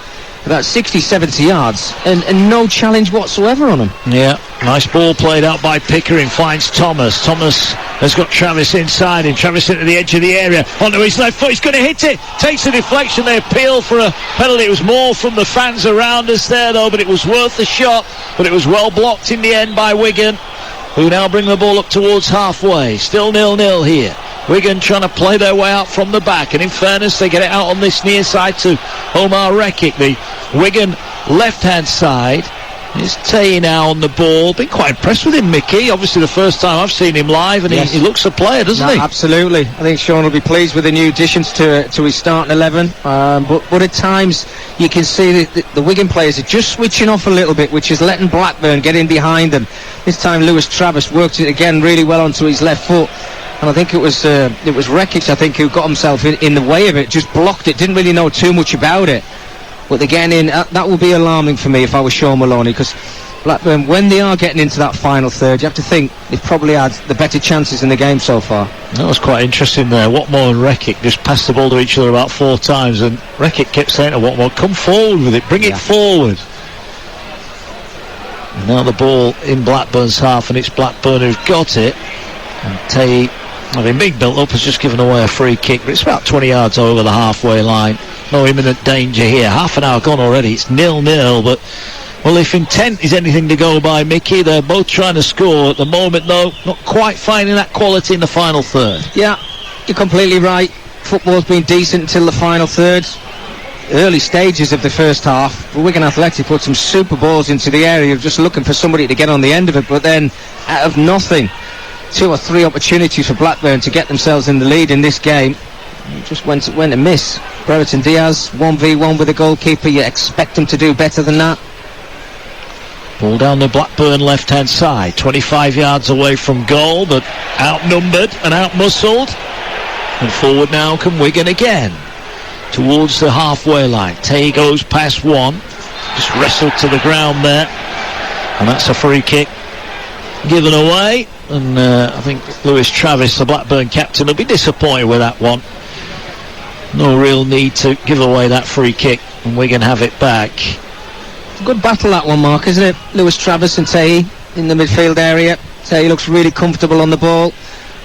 about 60-70 yards and no challenge whatsoever on him. Yeah, nice ball played out by Pickering. Finds Thomas. Thomas has got Travis inside him. Travis into the edge of the area. Onto his left foot. He's going to hit it. Takes a deflection. They appeal for a penalty. It was more from the fans around us there, though, but it was worth the shot. But it was well blocked in the end by Wigan, who now bring the ball up towards halfway. Still 0-0 here. Wigan trying to play their way out from the back, and in fairness, they get it out on this near side to Omar Rekik. The Wigan left-hand side is Tay now on the ball. Been quite impressed with him, Mickey. Obviously the first time I've seen him live, and yes, he looks a player, doesn't he? Absolutely. I think Sean will be pleased with the new additions to his starting 11. But at times you can see that the Wigan players are just switching off a little bit, which is letting Blackburn get in behind them. This time Lewis Travis worked it again really well onto his left foot. And I think it was Rekik, I think, who got himself in the way of it, just blocked it, didn't really know too much about it. But again, that would be alarming for me if I was Sean Maloney, because Blackburn, when they are getting into that final third, you have to think they've probably had the better chances in the game so far. That was quite interesting there. Watmore and Rekik just passed the ball to each other about 4 times, and Rekik kept saying to Watmore, come forward with it, bring it forward. And now the ball in Blackburn's half, and it's Blackburn who's got it. And Tay, having big built up, has just given away a free kick, but it's about 20 yards over the halfway line. No imminent danger here. Half an hour gone already. It's 0-0, but well, if intent is anything to go by, Mickey, they're both trying to score at the moment, though not quite finding that quality in the final third. Yeah, you're completely right. Football's been decent until the final third. Early stages of the first half, but Wigan Athletic put some super balls into the area, just looking for somebody to get on the end of it, but then out of nothing, 2 or 3 opportunities for Blackburn to get themselves in the lead in this game. It just went amiss. Brereton Diaz 1v1 with the goalkeeper. You expect him to do better than that. Ball down the Blackburn left-hand side, 25 yards away from goal, but outnumbered and outmuscled. And forward now come Wigan again, towards the halfway line. Tay goes past one, just wrestled to the ground there, and that's a free kick given away. And I think Lewis Travis, the Blackburn captain, will be disappointed with that one. No real need to give away that free kick, and Wigan have it back. Good battle, that one, Mark, isn't it? Lewis Travis and Tahi in the midfield area. Tahi looks really comfortable on the ball.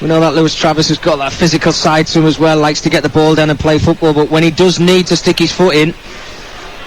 We know that Lewis Travis has got that physical side to him as well, likes to get the ball down and play football, but when he does need to stick his foot in,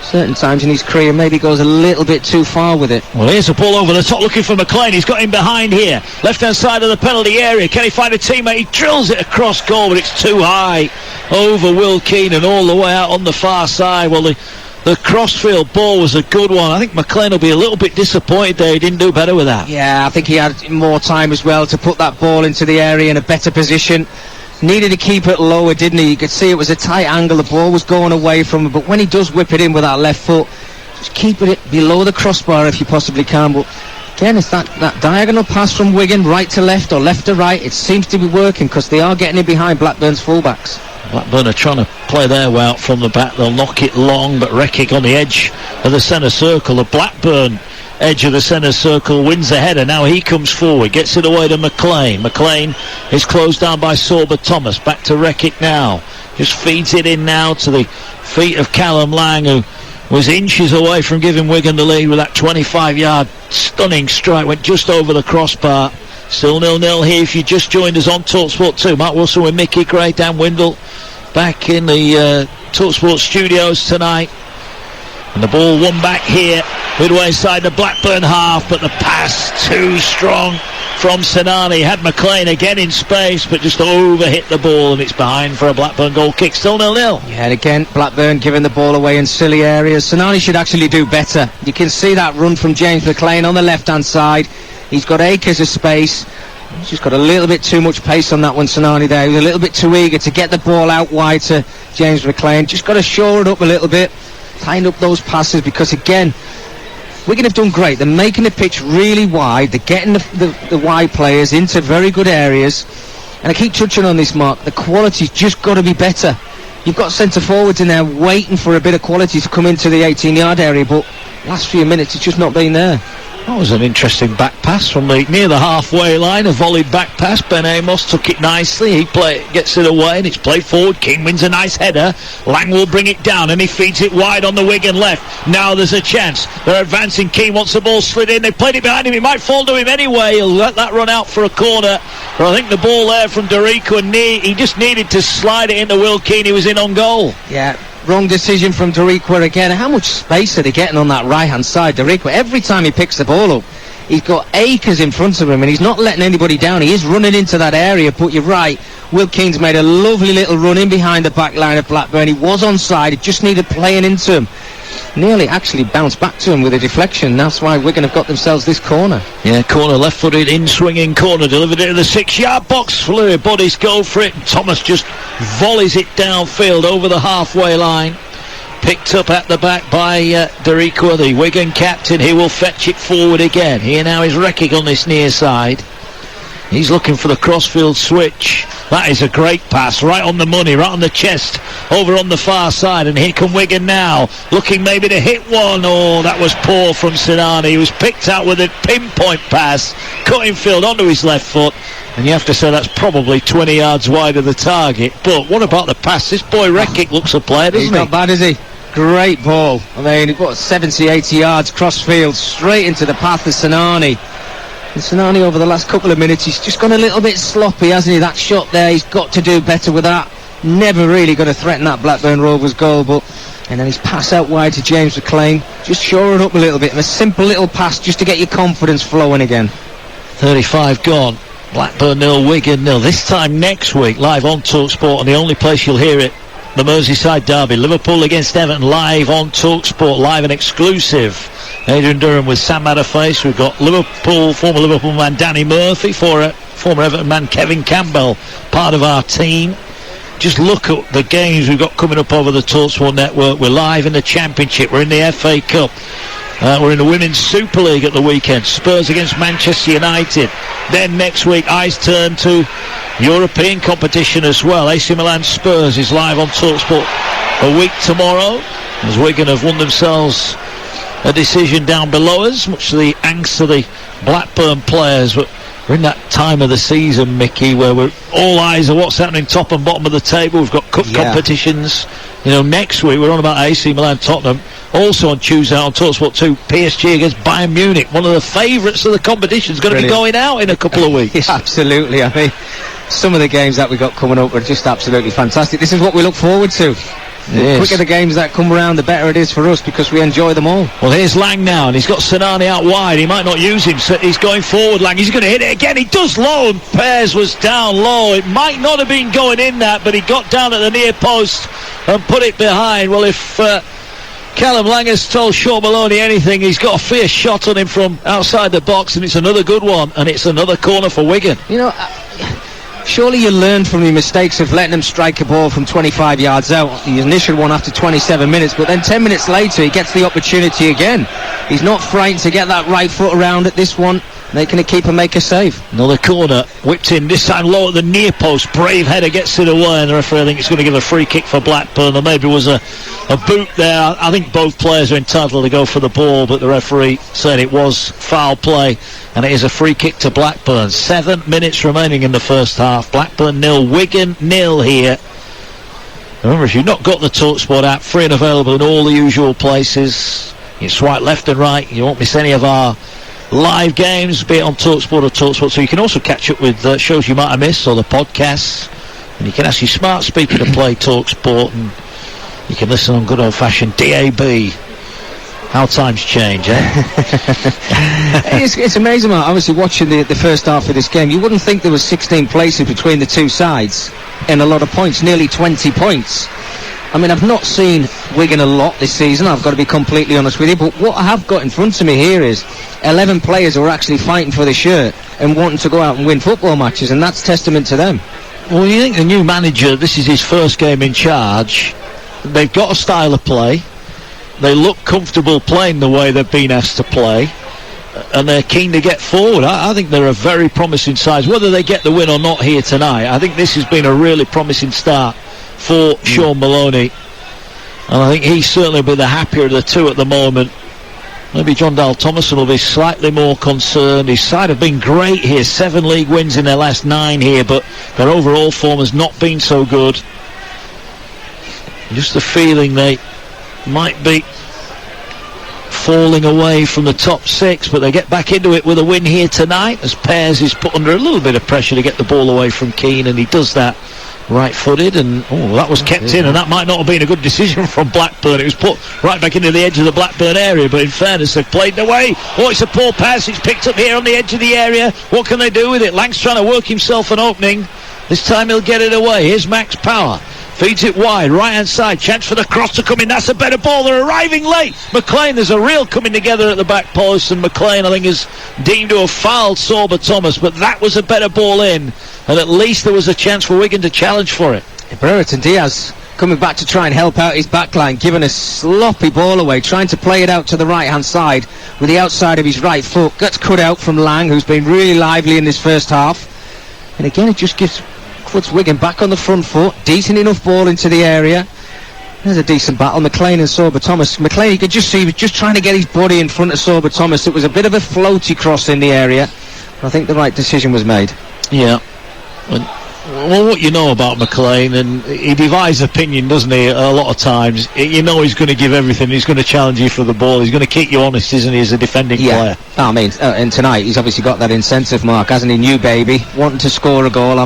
certain times in his career, maybe goes a little bit too far with it. Well, here's a ball over the top looking for McLean. He's got him behind here. Left-hand side of the penalty area. Can he find a teammate? He drills it across goal, but it's too high. Over Will Keane and all the way out on the far side. Well, the crossfield ball was a good one. I think McLean will be a little bit disappointed there. He didn't do better with that. Yeah, I think he had more time as well to put that ball into the area in a better position. Needed to keep it lower, didn't he? You could see it was a tight angle. The ball was going away from him. But when he does whip it in with that left foot, just keep it below the crossbar if you possibly can. But again, it's that diagonal pass from Wigan, right to left or left to right. It seems to be working because they are getting in behind Blackburn's fullbacks. Blackburn are trying to play their way out from the back. They'll knock it long, but Rekic on the edge of the centre circle. The Blackburn edge of the centre circle wins the header. Now he comes forward, gets it away to McLean. McLean is closed down by Sorba Thomas. Back to Rekic now. Just feeds it in now to the feet of Callum Lang, who was inches away from giving Wigan the lead with that 25-yard stunning strike. Went just over the crossbar. Still 0-0 here if you just joined us on Talksport 2. Mark Wilson with Mickey Gray, Dan Windle back in the Talksport studios tonight. And the ball won back here, midway inside the Blackburn half, but the pass too strong from Sinani. Had McLean again in space, but just over-hit the ball, and it's behind for a Blackburn goal kick. Still 0-0. Yeah, and again, Blackburn giving the ball away in silly areas. Sinani should actually do better. You can see that run from James McLean on the left-hand side. He's got acres of space. He's just got a little bit too much pace on that one, Sinani there. He was a little bit too eager to get the ball out wide to James McLean. Just got to shore it up a little bit. Tighten up those passes, because again, Wigan have done great. They're making the pitch really wide. They're getting the wide players into very good areas. And I keep touching on this, Mark. The quality's just got to be better. You've got centre forwards in there waiting for a bit of quality to come into the 18-yard area, but last few minutes it's just not been there. That was an interesting back pass from near the halfway line. A volleyed back pass. Ben Amos took it nicely. He gets it away, and it's played forward. King wins a nice header. Lang will bring it down, and he feeds it wide on the Wigan left. Now there's a chance. They're advancing. King wants the ball slid in. They played it behind him. He might fall to him anyway. He'll let that run out for a corner. But I think the ball there from Dorico, and he just needed to slide it into Will Keane. He was in on goal. Yeah. Wrong decision from Dorico again. How much space are they getting on that right-hand side? Dorico, every time he picks the ball up, he's got acres in front of him, and he's not letting anybody down. He is running into that area, but you're right. Will Keane's made a lovely little run in behind the back line of Blackburn. He was onside. He just needed playing into him. Nearly actually bounced back to him with a deflection. That's why Wigan have got themselves this corner. Yeah, corner, left-footed, in-swinging corner. Delivered it to the 6-yard box. Fluid bodies go for it. Thomas just volleys it downfield over the halfway line. Picked up at the back by Dorico, the Wigan captain. He will fetch it forward again. Here now is Rekic on this near side. He's looking for the crossfield switch. That is a great pass, right on the money, right on the chest, over on the far side. And here come Wigan now, looking maybe to hit one. Oh, that was poor from Sinani. He was picked out with a pinpoint pass, cutting field onto his left foot. And you have to say that's probably 20 yards wide of the target. But what about the pass? This boy Rekic looks a player, doesn't he? He's not bad, is he? Great ball. I mean, he's got 70, 80 yards cross-field, straight into the path of Sinani. And Sinani, over the last couple of minutes, he's just gone a little bit sloppy, hasn't he? That shot there, he's got to do better with that. Never really going to threaten that Blackburn Rovers goal, but... And then he's pass out wide to James McLean. Just shore it up a little bit. And a simple little pass just to get your confidence flowing again. 35 gone. Blackburn 0, Wigan 0. This time next week, live on Talksport, and the only place you'll hear it, the Merseyside derby. Liverpool against Everton, live on Talksport, live and exclusive. Adrian Durham with Sam Matterface. We've got former Liverpool man Danny Murphy, former Everton man Kevin Campbell, part of our team. Just look at the games we've got coming up over the Talksport network. We're live in the Championship. We're in the FA Cup. We're in the Women's Super League at the weekend. Spurs against Manchester United. Then next week, eyes turn to European competition as well. AC Milan Spurs is live on Talksport a week tomorrow, as Wigan have won themselves a decision down below us, much to the angst of the Blackburn players. But We're in that time of the season, Mickey, where we're all eyes on what's happening top and bottom of the table. We've got cup competitions. You know, next week we're on about AC Milan, Tottenham. Also on Tuesday on Talksport 2, PSG against Bayern Munich. One of the favourites of the competition is going to be going out in a couple of weeks. Yeah, absolutely. I mean, some of the games that we got coming up are just absolutely fantastic. This is what we look forward to. The quicker the games that come around, the better it is for us, because we enjoy them all. Well, here's Lang now, and he's got Sanani out wide. He might not use him, so he's going forward, Lang. He's going to hit it again. He does low, and Pears was down low. It might not have been going in that, but he got down at the near post and put it behind. Well, if Callum Lang has told Sean Maloney anything, he's got a fierce shot on him from outside the box, and it's another good one, and it's another corner for Wigan. You know, surely you learned from your mistakes of letting him strike a ball from 25 yards out. The initial one after 27 minutes, but then 10 minutes later he gets the opportunity again. He's not frightened to get that right foot around at this one, making a keeper make a save. Another corner, whipped in, this time low at the near post. Brave header gets it away, and the referee, I think, is going to give a free kick for Blackburn. There maybe was a boot there. I think both players are entitled to go for the ball, but the referee said it was foul play, and it is a free kick to Blackburn. 7 minutes remaining in the first half. Blackburn 0, Wigan 0 here. Remember, if you've not got the Talksport app, free and available in all the usual places, you swipe left and right, you won't miss any of our live games, be it on Talksport or Talksport. So you can also catch up with shows you might have missed, or the podcasts, and you can ask your smart speaker to play Talksport, and you can listen on good old-fashioned DAB. How times change, eh? It's amazing, man. Obviously, watching the first half of this game, you wouldn't think there was 16 places between the two sides and a lot of points, nearly 20 points. I mean, I've not seen Wigan a lot this season, I've got to be completely honest with you, but what I have got in front of me here is 11 players who are actually fighting for the shirt and wanting to go out and win football matches, and that's testament to them. Well, you think the new manager, this is his first game in charge, they've got a style of play, they look comfortable playing the way they've been asked to play, and they're keen to get forward. I think they're a very promising side. Whether they get the win or not here tonight, I think this has been a really promising start for Sean Maloney, and I think he's certainly be the happier of the two at the moment. Maybe John Dahl Thomason will be slightly more concerned. His side have been great here, 7 league wins in their last 9 here, but their overall form has not been so good. Just the feeling they might be falling away from the top 6, but they get back into it with a win here tonight, as Pears is put under a little bit of pressure to get the ball away from Keane, and he does that right-footed, and that was kept in, and that might not have been a good decision from Blackburn. It was put right back into the edge of the Blackburn area, but in fairness they've played their way. It's a poor pass, it's picked up here on the edge of the area. What can they do with it? Lang's trying to work himself an opening. This time he'll get it away. Here's Max Power, feeds it wide, right hand side, chance for the cross to come in. That's a better ball. They're arriving late. McLean, there's a real coming together at the back post, and McLean, I think, is deemed to have fouled Sorba Thomas, but that was a better ball in, and at least there was a chance for Wigan to challenge for it. Brereton Diaz coming back to try and help out his backline, giving a sloppy ball away, trying to play it out to the right hand side with the outside of his right foot. Gets cut out from Lang, who's been really lively in this first half, and again it just puts Wigan back on the front foot. Decent enough ball into the area. There's a decent battle, McLean and Sorba Thomas. McLean, you could just see, he was just trying to get his body in front of Sorba Thomas. It was a bit of a floaty cross in the area. I think the right decision was made. Yeah. Well, what you know about McLean, and he divides opinion, doesn't he, a lot of times. You know he's going to give everything. He's going to challenge you for the ball. He's going to keep you honest, isn't he, as a defending player? I mean, and tonight he's obviously got that incentive, Mark, hasn't he? New baby, wanting to score a goal.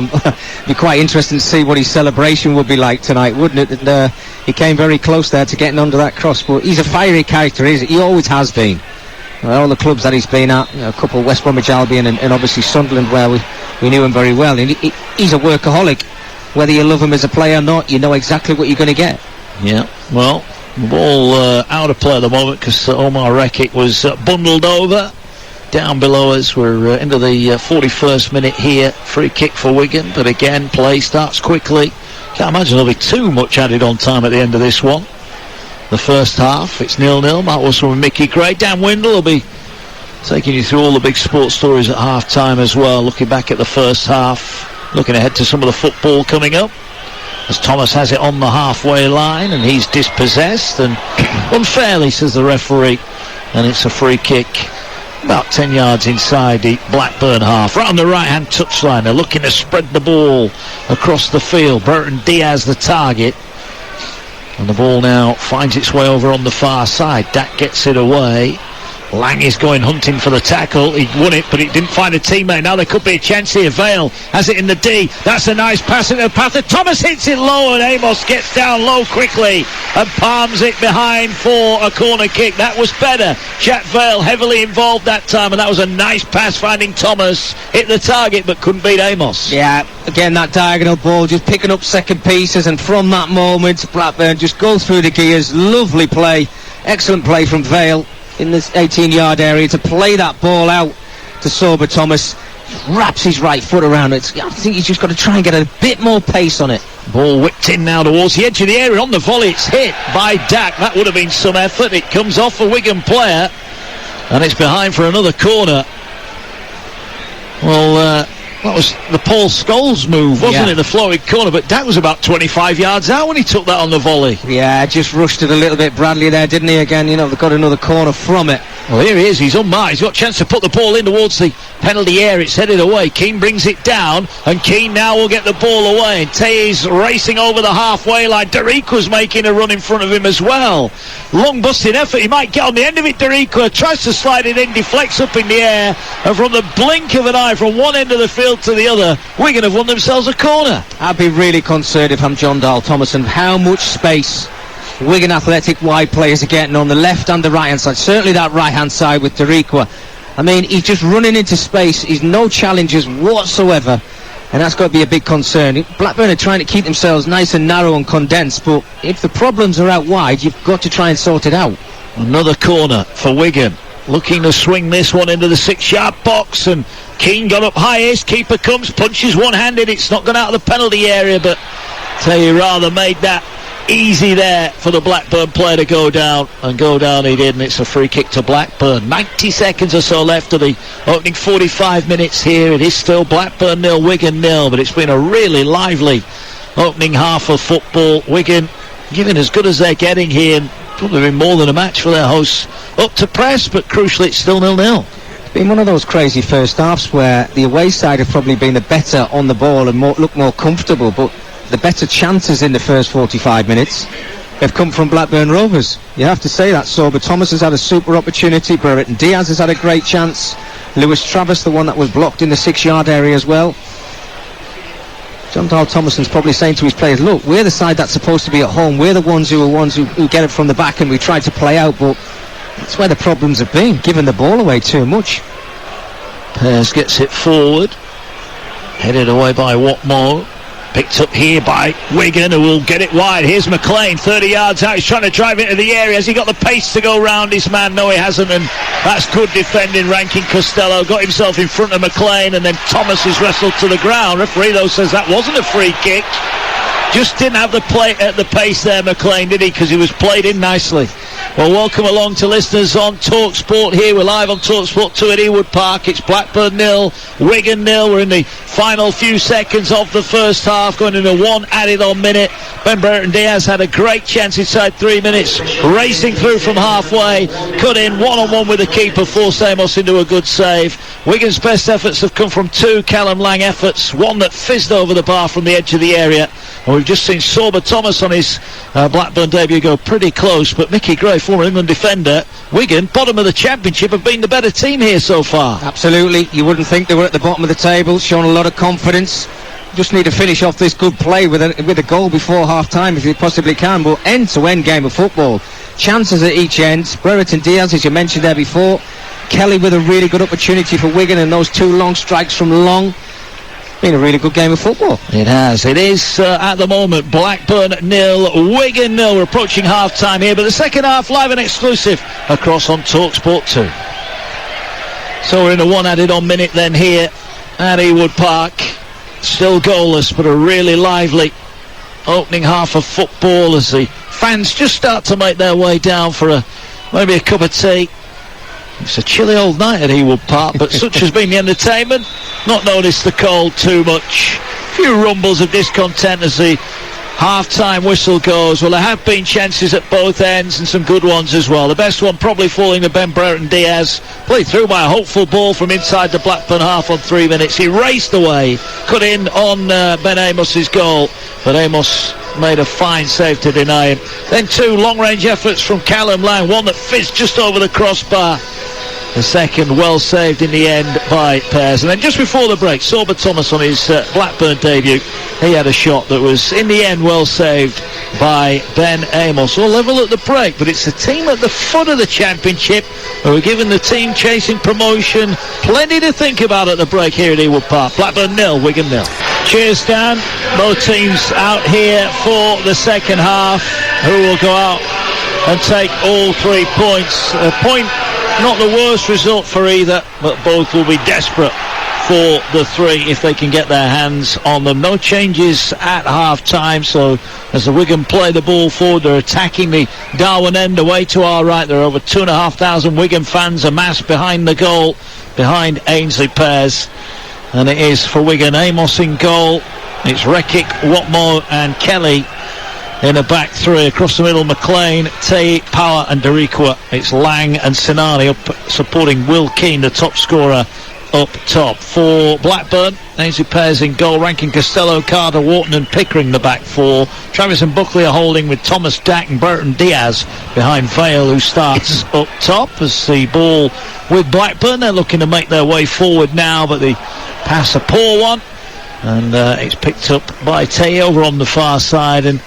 Be quite interesting to see what his celebration would be like tonight, wouldn't it? And, he came very close there to getting under that cross, but he's a fiery character, isn't he? He always has been. All the clubs that he's been at, a couple, West Bromwich Albion and obviously Sunderland, where we knew him very well. And he's a workaholic. Whether you love him as a player or not, you know exactly what you're going to get. Yeah, well, the ball out of play at the moment because Omar Rekik was bundled over. Down below us, we're into the 41st minute here. Free kick for Wigan, but again, play starts quickly. Can't imagine there'll be too much added on time at the end of this one. The first half, it's 0-0. Mark Wilson with Mickey Gray. Dan Windle will be taking you through all the big sports stories at half-time as well, looking back at the first half, looking ahead to some of the football coming up, as Thomas has it on the halfway line, and he's dispossessed, and unfairly, says the referee, and it's a free kick about 10 yards inside the Blackburn half. Right on the right-hand touchline, they're looking to spread the ball across the field. Burton Diaz the target. And the ball now finds its way over on the far side. Dak gets it away. Lang is going hunting for the tackle. He won it, but he didn't find a teammate. Now there could be a chance here. Vale has it in the D. That's a nice pass into the path. Thomas hits it low, and Amos gets down low quickly and palms it behind for a corner kick. That was better. Jack Vale heavily involved that time, and that was a nice pass finding Thomas. Hit the target, but couldn't beat Amos. Yeah, again, that diagonal ball, just picking up second pieces, and from that moment, Blackburn just go through the gears. Lovely play. Excellent play from Vale in this 18-yard area to play that ball out to Sober Thomas. Wraps his right foot around it. I think he's just got to try and get a bit more pace on it. Ball whipped in now towards the edge of the area. On the volley, it's hit by Dak. That would have been some effort. It comes off a Wigan player, and it's behind for another corner. Well, that was the Paul Scholes move, wasn't it? The floating corner, but Dak was about 25 yards out when he took that on the volley. Yeah, just rushed it a little bit, Bradley, there, didn't he? Again, you know, they've got another corner from it. Well, here he is. He's unmarked. He's got a chance to put the ball in towards the penalty area. It's headed away. Keane brings it down, and Keane now will get the ball away. And Taye's racing over the halfway line. Dariqua making a run in front of him as well. Long busting effort. He might get on the end of it. Dariqua tries to slide it in, deflects up in the air, and from the blink of an eye, from one end of the field to the other, Wigan have won themselves a corner. I'd be really concerned if I'm John Dahl Thomason how much space Wigan Athletic wide players are getting on the left and the right hand side. Certainly that right hand side with Dariqua. I mean, he's just running into space. He's no challenges whatsoever, and that's got to be a big concern. Blackburn are trying to keep themselves nice and narrow and condensed, but if the problems are out wide, you've got to try and sort it out. Another corner for Wigan, looking to swing this one into the 6-yard box, and Keane got up highest. Keeper comes, punches one-handed. It's not gone out of the penalty area, but Taye rather made that easy there for the Blackburn player to go down, and go down he did, and it's a free kick to Blackburn. 90 seconds or so left of the opening 45 minutes here. It is still Blackburn 0, Wigan 0, but it's been a really lively opening half of football. Wigan giving as good as they're getting here, and probably been more than a match for their hosts up to press, but crucially it's still 0-0. It's been one of those crazy first halves where the away side have probably been the better on the ball and look more comfortable, but the better chances in the first 45 minutes have come from Blackburn Rovers. You have to say that. Sober Thomas has had a super opportunity. Brereton Diaz has had a great chance. Lewis Travis, the one that was blocked in the 6-yard area as well. John Dahl Thomason's probably saying to his players, look, we're the side that's supposed to be at home. We're the ones who get it from the back, and we try to play out, but that's where the problems have been, giving the ball away too much. Pears gets it forward, headed away by Watmore. Picked up here by Wigan, who will get it wide. Here's McLean, 30 yards out. He's trying to drive into the area. Has he got the pace to go round his man? No, he hasn't, and that's good defending. Rankin Costello got himself in front of McLean, and then Thomas is wrestled to the ground. Referee, though, says that wasn't a free kick. Just didn't have the pace there, McLean, did he? Because he was played in nicely. Well, welcome along to listeners on Talksport here. We're live on Talksport 2 at Ewood Park. It's Blackburn 0, Wigan 0. We're in the final few seconds of the first half, going into one added on minute. Ben Brereton Diaz had a great chance inside 3 minutes, racing through from halfway, cut in one-on-one with the keeper, forced Amos into a good save. Wigan's best efforts have come from 2 Callum Lang efforts, one that fizzed over the bar from the edge of the area. And we've just seen Sober Thomas on his Blackburn debut go pretty close, but Mickey Gray, former England defender, Wigan, bottom of the championship, have been the better team here so far. Absolutely. You wouldn't think they were at the bottom of the table, showing a lot of confidence. Just need to finish off this good play with a goal before half-time if you possibly can, but end-to-end game of football. Chances at each end. Brereton Diaz, as you mentioned there before. Kelly with a really good opportunity for Wigan, and those 2 long strikes from Long. Been a really good game of football. It has. It is at the moment Blackburn 0, Wigan 0. We're approaching half time here, but the second half live and exclusive across on Talksport 2. So we're in a one added on minute then here at Ewood Park. Still goalless, but a really lively opening half of football as the fans just start to make their way down for maybe a cup of tea. It's a chilly old night at Ewood Park, but such has been the entertainment. Not noticed the cold too much. A few rumbles of discontent as the half-time whistle goes. Well, there have been chances at both ends and some good ones as well. The best one probably falling to Ben Brereton Diaz. Played through by a hopeful ball from inside the Blackburn half on 3 minutes. He raced away, cut in on Ben Amos's goal, but Amos made a fine save to deny him. Then 2 long-range efforts from Callum Lang, one that fizzed just over the crossbar. The second well saved in the end by Pears. And then just before the break, Sorba Thomas on his Blackburn debut, he had a shot that was in the end well saved by Ben Amos. All level at the break, but it's the team at the foot of the championship who are giving the team chasing promotion plenty to think about at the break here at Ewood Park. Blackburn 0, Wigan 0. Cheers, Dan. Both teams out here for the second half. Who will go out and take all 3 points? A point, not the worst result for either, but both will be desperate for the 3 if they can get their hands on them. No changes at half-time, so as the Wigan play the ball forward, they're attacking the Darwen end away to our right. There are over 2,500 Wigan fans amassed behind the goal, behind Ainsley Pears. And it is for Wigan, Amos in goal. It's Rekic, Watmore and Kelly in a back 3. Across the middle, McLean, Tay, Power and Darikwa. It's Lang and Sinani up supporting Will Keane, the top scorer, up top. For Blackburn, Ainsley Pears in goal, Rankin, Costello, Carter, Wharton and Pickering the back 4. Travis and Buckley are holding with Thomas Dack and Brereton Diaz behind Vale, who starts up top as the ball with Blackburn. They're looking to make their way forward now, but the pass a poor one, and it's picked up by Tay over on the far side, and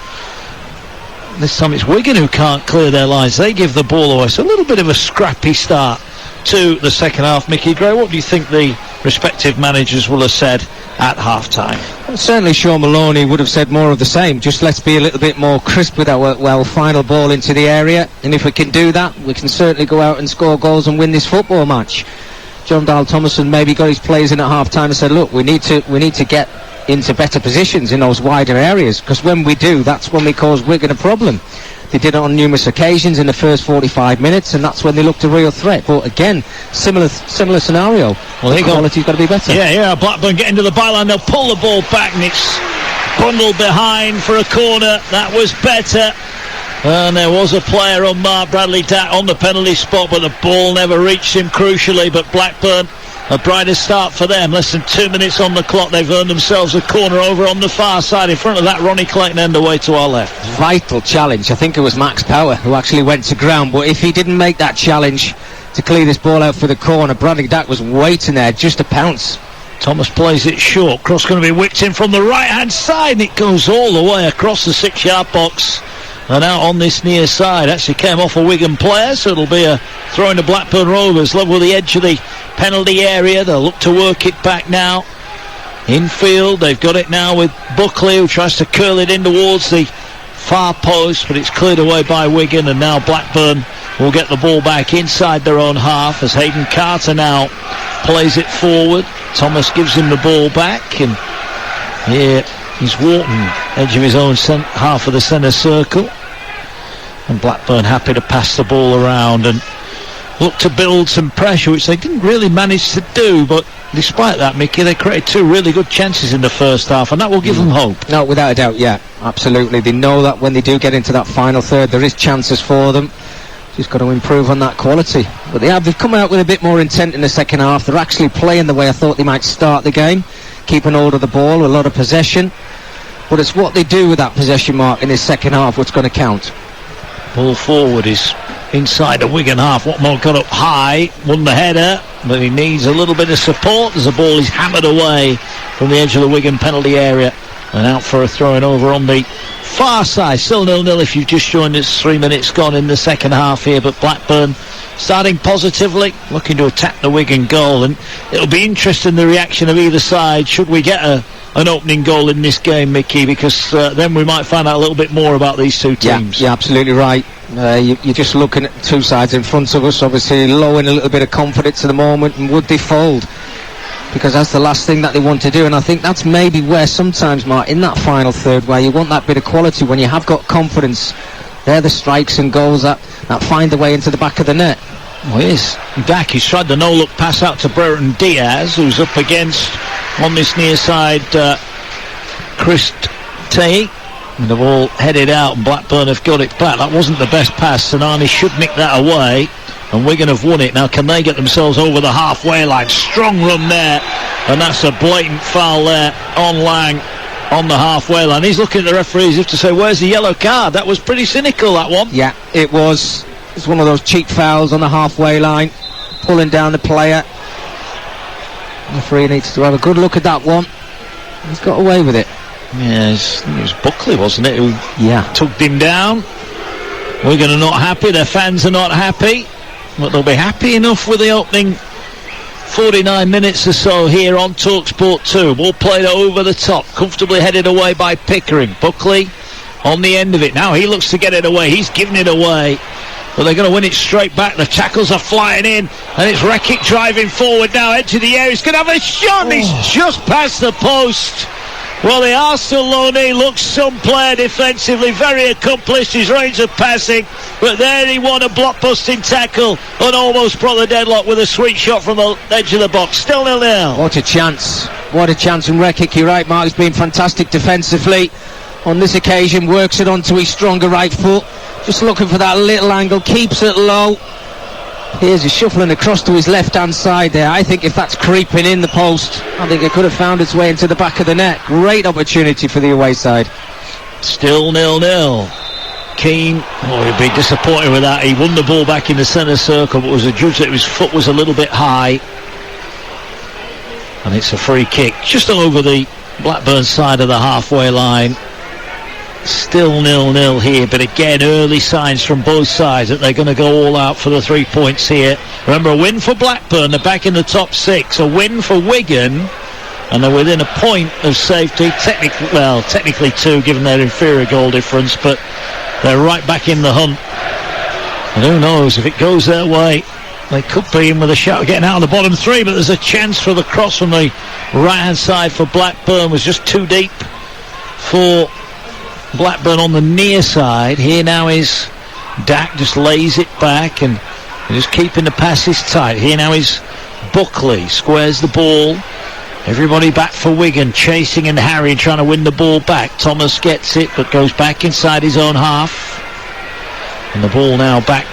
this time it's Wigan who can't clear their lines. They give the ball away, so a little bit of a scrappy start to the second half. Mickey Gray, what do you think the respective managers will have said at half-time? Well, certainly Sean Maloney would have said more of the same. Just let's be a little bit more crisp with our final ball into the area, and if we can do that, we can certainly go out and score goals and win this football match. John Dahl Thomason maybe got his players in at half-time and said, look, we need to get into better positions in those wider areas, because when we do, that's when we cause Wigan a problem. They did it on numerous occasions in the first 45 minutes, and that's when they looked a real threat. But again, similar scenario. Well, the quality's got to be better. Yeah, Blackburn get into the byline, they'll pull the ball back, and it's bundled behind for a corner. That was better. And there was a player on Mark Bradley Dack on the penalty spot, but the ball never reached him crucially. But Blackburn, a brighter start for them. Less than 2 minutes on the clock. They've earned themselves a corner over on the far side in front of that Ronnie Clayton end away to our left. Vital challenge. I think it was Max Power who actually went to ground, but if he didn't make that challenge to clear this ball out for the corner, Bradley Dack was waiting there just to pounce. Thomas plays it short. Cross going to be whipped in from the right-hand side, and it goes all the way across the 6-yard box and out on this near side. Actually came off a Wigan player, so it'll be a throw in to Blackburn Rovers, level with the edge of the penalty area. They'll look to work it back now. Infield, they've got it now with Buckley, who tries to curl it in towards the far post, but it's cleared away by Wigan, and now Blackburn will get the ball back inside their own half as Hayden Carter now plays it forward. Thomas gives him the ball back, and here is Wharton, edge of his own half of the centre circle, and Blackburn happy to pass the ball around and look to build some pressure, which they didn't really manage to do. But despite that, Mickey, they created 2 really good chances in the first half, and that will give them hope. No, without a doubt, yeah, absolutely. They know that when they do get into that final third, there is chances for them. Just got to improve on that quality. But they've come out with a bit more intent in the second half. They're actually playing the way I thought they might start the game, keeping hold of the ball, a lot of possession. But it's what they do with that possession, Mark, in this second half what's going to count. Ball forward is inside the Wigan half. Watmore got up high, won the header, but he needs a little bit of support as the ball is hammered away from the edge of the Wigan penalty area and out for a throw-in over on the far side. Still 0-0 if you've just joined us. 3 minutes gone in the second half here, but Blackburn starting positively, looking to attack the Wigan goal, and it'll be interesting the reaction of either side should we get an opening goal in this game, Mickey, because then we might find out a little bit more about these two teams. Yeah, absolutely right. You're just looking at 2 sides in front of us, obviously low in a little bit of confidence at the moment, and would they fold? Because that's the last thing that they want to do, and I think that's maybe where sometimes, Mark, in that final third, where you want that bit of quality, when you have got confidence, they're the strikes and goals that find their way into the back of the net. Well, here's Dack. He's tried the no-look pass out to Brereton Diaz, who's up against, on this near side, Chris Tay. And the ball headed out, and Blackburn have got it back. That wasn't the best pass. Sinani should nick that away, and Wigan have won it. Now, can they get themselves over the halfway line? Strong run there, and that's a blatant foul there on Lang on the halfway line. He's looking at the referees as if to say, where's the yellow card? That was pretty cynical, that one. Yeah, it was. It's one of those cheap fouls on the halfway line, pulling down the player. The referee needs to have a good look at that one. He's got away with it. Yeah, it was Buckley, wasn't it, who tugged him down. Wigan are not happy, their fans are not happy, but they'll be happy enough with the opening 49 minutes or so here on Talksport 2. Ball played over the top, comfortably headed away by Pickering. Buckley on the end of it. Now he looks to get it away, he's giving it away, but they're going to win it straight back. The tackles are flying in, and it's Rekic driving forward now, edge of the area. He's going to have a shot, he's just past the post. Well, the Arsenal loanee looks some player defensively, very accomplished, his range of passing, but there he won a block-busting tackle and almost brought the deadlock with a sweet shot from the edge of the box. Still 0-0. What a chance from Rekic. You're right, Mark, he's been fantastic defensively. On this occasion, works it onto his stronger right foot, just looking for that little angle, keeps it low. Here's he's shuffling across to his left-hand side there. I think if that's creeping in the post, I think it could have found its way into the back of the net. Great opportunity for the away side. Still 0-0. Keane, he'd be disappointed with that. He won the ball back in the centre circle, but was adjudged that his foot was a little bit high. And it's a free kick just over the Blackburn side of the halfway line. Still 0-0 here, but again early signs from both sides that they're going to go all out for the 3 points here. Remember, a win for Blackburn, they're back in the top 6. A win for Wigan, and they're within a point of safety. Technically 2 given their inferior goal difference, but they're right back in the hunt. And who knows, if it goes their way, they could be in with a shot of getting out of the bottom 3, but there's a chance for the cross from the right hand side for Blackburn. Was just too deep for Blackburn on the near side. Here now is Dak, just lays it back and just keeping the passes tight. Here now is Buckley, squares the ball. Everybody back for Wigan, chasing and harrying, trying to win the ball back. Thomas gets it, but goes back inside his own half. And the ball now back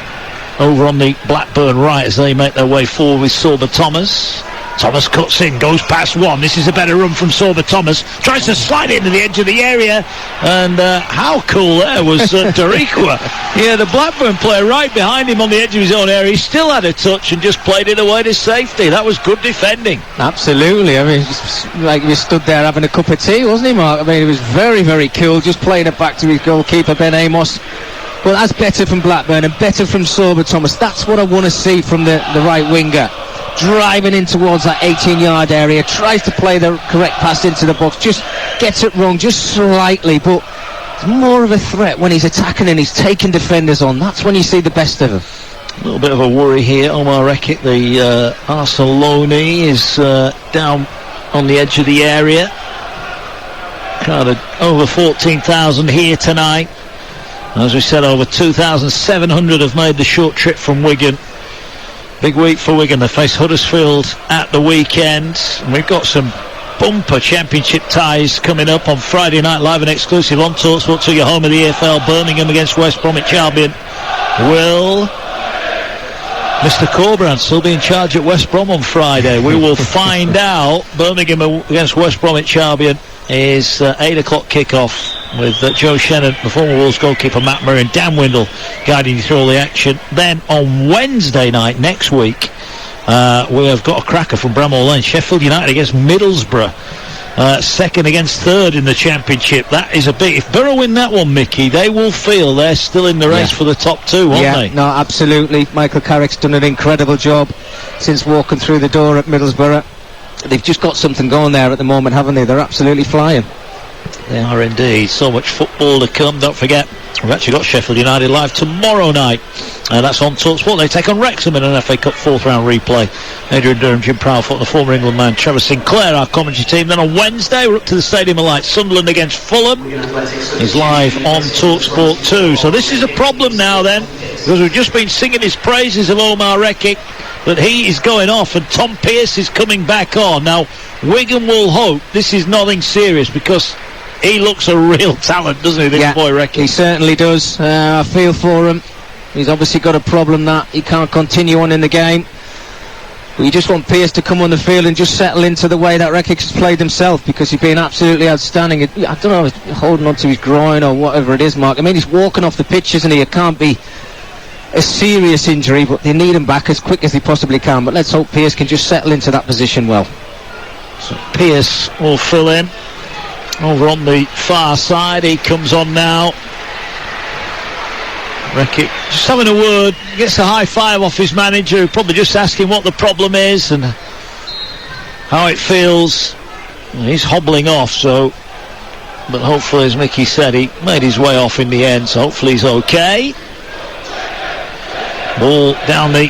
over on the Blackburn right as they make their way forward with Sorba Thomas. Thomas cuts in, goes past one. This is a better run from Sorba Thomas. Tries to slide it into the edge of the area. And how cool there was Darikwa. Yeah, the Blackburn player right behind him on the edge of his own area. He still had a touch and just played it away to safety. That was good defending. Absolutely. I mean, just like he stood there having a cup of tea, wasn't he, Mark? I mean, he was very, very cool, just playing it back to his goalkeeper, Ben Amos. Well, that's better from Blackburn and better from Sorba Thomas. That's what I want to see from the right winger. Driving in towards that 18-yard area, tries to play the correct pass into the box, just gets it wrong just slightly, but it's more of a threat when he's attacking and he's taking defenders on. That's when you see the best of him. A little bit of a worry here. Omar Rekic, the Arsenal loanee, is down on the edge of the area. Kind of over 14,000 here tonight. As we said, over 2,700 have made the short trip from Wigan. Big week for Wigan. They face Huddersfield at the weekend. And we've got some bumper championship ties coming up on Friday night, live and exclusive on Talksport to your home of the EFL. Birmingham against West Bromwich Albion. Will Mr. Corbrand still be in charge at West Brom on Friday? We will find out. Birmingham against West Bromwich Albion is 8 o'clock kickoff with Joe Shannon, the former Wolves goalkeeper, Matt Murray and Dan Windle guiding you through all the action. Then on Wednesday night next week, we have got a cracker from Bramall Lane. Sheffield United against Middlesbrough, second against third in the championship. That is a big. If Borough win that one, Mickey, they will feel they're still in the race for the top 2, won't they? No, absolutely. Michael Carrick's done an incredible job since walking through the door at Middlesbrough. They've just got something going there at the moment, haven't they? They're absolutely flying. They are indeed. So much football to come. Don't forget, we've actually got Sheffield United live tomorrow night. That's on Talksport. They take on Wrexham in an FA Cup 4th round replay. Adrian Durham, Jim Proudfoot, the former England man, Trevor Sinclair, our commentary team. Then on Wednesday, we're up to the Stadium of Light. Sunderland against Fulham is live on Talksport 2. So this is a problem now then, because we've just been singing his praises of Omar Rekic, but he is going off and Tom Pearce is coming back on. Now, Wigan will hope this is nothing serious, because he looks a real talent, doesn't he, this boy Recky? He certainly does. I feel for him. He's obviously got a problem that he can't continue on in the game. But you just want Pearce to come on the field and just settle into the way that Rekic has played himself, because he's been absolutely outstanding. I don't know, he's holding on to his groin or whatever it is, Mark. I mean, he's walking off the pitch, isn't he? It can't be a serious injury, but they need him back as quick as they possibly can. But let's hope Pearce can just settle into that position well. So Pearce will fill in over on the far side. He comes on now. Rekic just having a word, gets a high five off his manager, who probably just asking what the problem is and how it feels. And he's hobbling off, so, but hopefully, as Mickey said, he made his way off in the end, so hopefully he's okay. Ball down the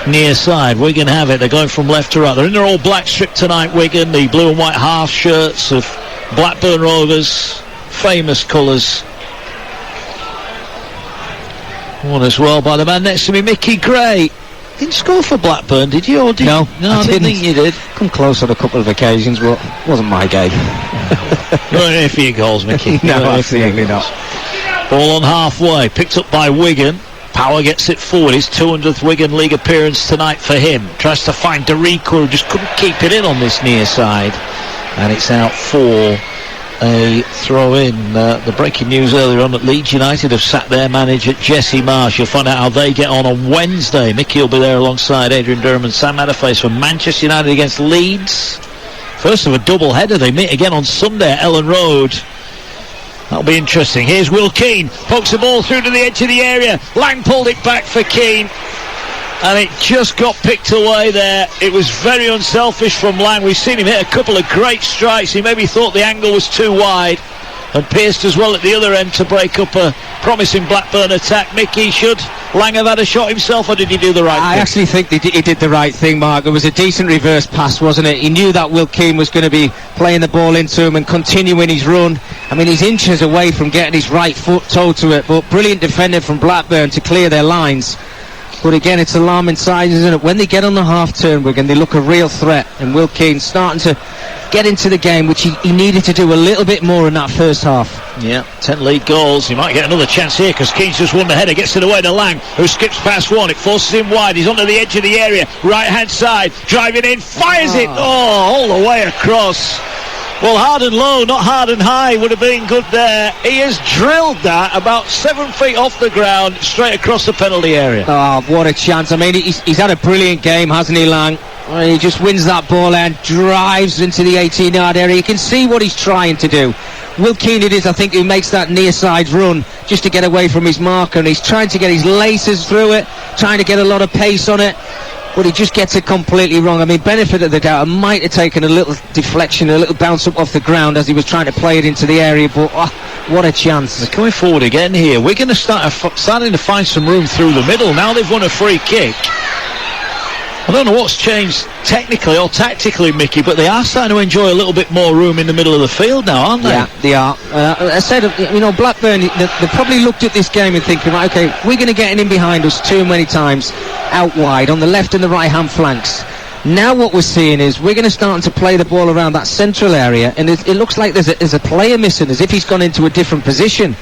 near side. Wigan have it. They're going from left to right. They're in their all black strip tonight, Wigan. The blue and white half shirts of Blackburn Rovers, famous colours. Won as well by the man next to me, Mickey Gray. Didn't score for Blackburn, did you? Or did no, I didn't think you did. Come close on a couple of occasions, but it wasn't my game. You weren't here for your goals, Mickey. No, absolutely not. Ball on halfway, picked up by Wigan. Power gets it forward. His 200th Wigan League appearance tonight for him. Tries to find Derico, who just couldn't keep it in on this near side. And it's out for a throw-in. The breaking news earlier on that Leeds United have sacked their manager Jesse Marsh. You'll find out how they get on Wednesday. Mickey will be there alongside Adrian Durham and Sam Matterface for Manchester United against Leeds. First of a double-header. They meet again on Sunday at Ellen Road. That'll be interesting. Here's Will Keane. Pokes the ball through to the edge of the area. Lang pulled it back for Keane. And it just got picked away there. It was very unselfish from Lang. We've seen him hit a couple of great strikes. He maybe thought the angle was too wide. And pierced as well at the other end to break up a promising Blackburn attack. Mickey, should Lang have had a shot himself, or did he do the right thing? I actually think he did the right thing, Mark. It was a decent reverse pass, wasn't it? He knew that Will Keane was going to be playing the ball into him and continuing his run. I mean, he's inches away from getting his right foot toe to it, but brilliant defending from Blackburn to clear their lines. But again, it's alarming signs, isn't it? When they get on the half-turn, Wigan, they look a real threat. And Will Keane starting to get into the game, which he needed to do a little bit more in that first half. Yeah, 10 lead goals. He might get another chance here, because Keane's just won the header. Gets it away to Lang, who skips past one. It forces him wide. He's onto the edge of the area. Right-hand side. Driving in. Fires it. Oh, all the way across. Well, hard and low, not hard and high, would have been good there. He has drilled that about 7 feet off the ground, straight across the penalty area. Oh, what a chance. I mean, he's had a brilliant game, hasn't he, Lang? He just wins that ball and drives into the 18-yard area. You can see what he's trying to do. Will Keane it is, I think, who makes that near side run just to get away from his marker, and he's trying to get his laces through it, trying to get a lot of pace on it. But he just gets it completely wrong. I mean, benefit of the doubt, I might have taken a little deflection, a little bounce up off the ground as he was trying to play it into the area, but what a chance. They're coming forward again here. We're going to starting to find some room through the middle. Now they've won a free kick. I don't know what's changed technically or tactically, Mickey, but they are starting to enjoy a little bit more room in the middle of the field now, aren't they? Yeah, they are. I said, you know, Blackburn, they probably looked at this game and thinking, right, okay, we're going to get in behind us too many times out wide on the left and the right-hand flanks. Now what we're seeing is we're going to start to play the ball around that central area, and it looks like there's a player missing, as if he's gone into a different position.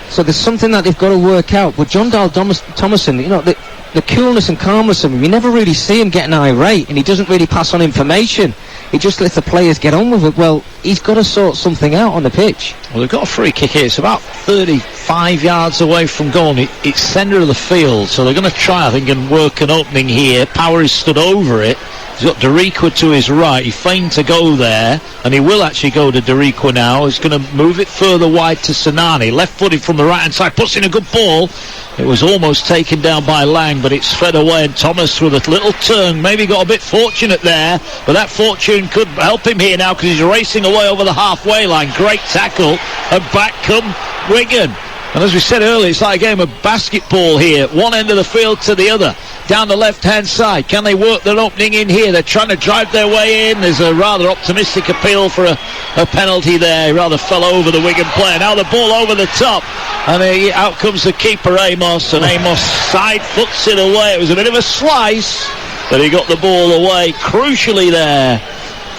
So there's something that they've got to work out. But John Dahl Thomason, you know, the coolness and calmness of him, you never really see him getting irate, and he doesn't really pass on information. He just lets the players get on with it. Well, he's got to sort something out on the pitch. Well, they've got a free kick here. It's about 35 yards away from goal. It's centre of the field, so they're going to try, I think, and work an opening here. Power is stood over it. He's got Derico to his right. He feigned to go there, and he will actually go to Derico now. He's going to move it further wide to Sinani. Left-footed from the right-hand side, puts in a good ball. It was almost taken down by Lang, but it's fed away, and Thomas with a little turn maybe got a bit fortunate there, but that fortune could help him here now, because he's racing away over the halfway line. Great tackle, and back come Wigan. And as we said earlier, it's like a game of basketball here, one end of the field to the other, down the left-hand side. Can they work their opening in here? They're trying to drive their way in. There's a rather optimistic appeal for a penalty there. He rather fell over the Wigan player. Now the ball over the top, and out comes the keeper, Amos, and Amos side-foots it away. It was a bit of a slice, but he got the ball away crucially there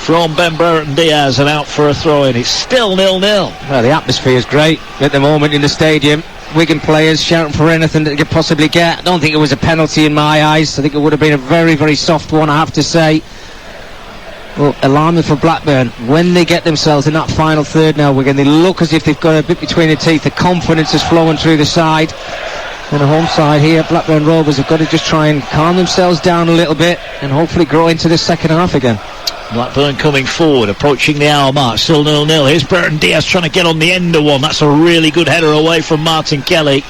from Ben Brereton Diaz and out for a throw-in. It's still 0-0. Well, the atmosphere is great at the moment in the stadium. Wigan players shouting for anything that they could possibly get. I don't think it was a penalty in my eyes. I think it would have been a very, very soft one, I have to say. Well, alarming for Blackburn. When they get themselves in that final third now, Wigan, they look as if they've got a bit between their teeth. The confidence is flowing through the side. And the home side here, Blackburn Rovers, have got to just try and calm themselves down a little bit and hopefully grow into the second half again. Blackburn coming forward, approaching the hour mark, still 0-0. Here's Brereton Diaz trying to get on the end of one. That's a really good header away from Martin Kelly.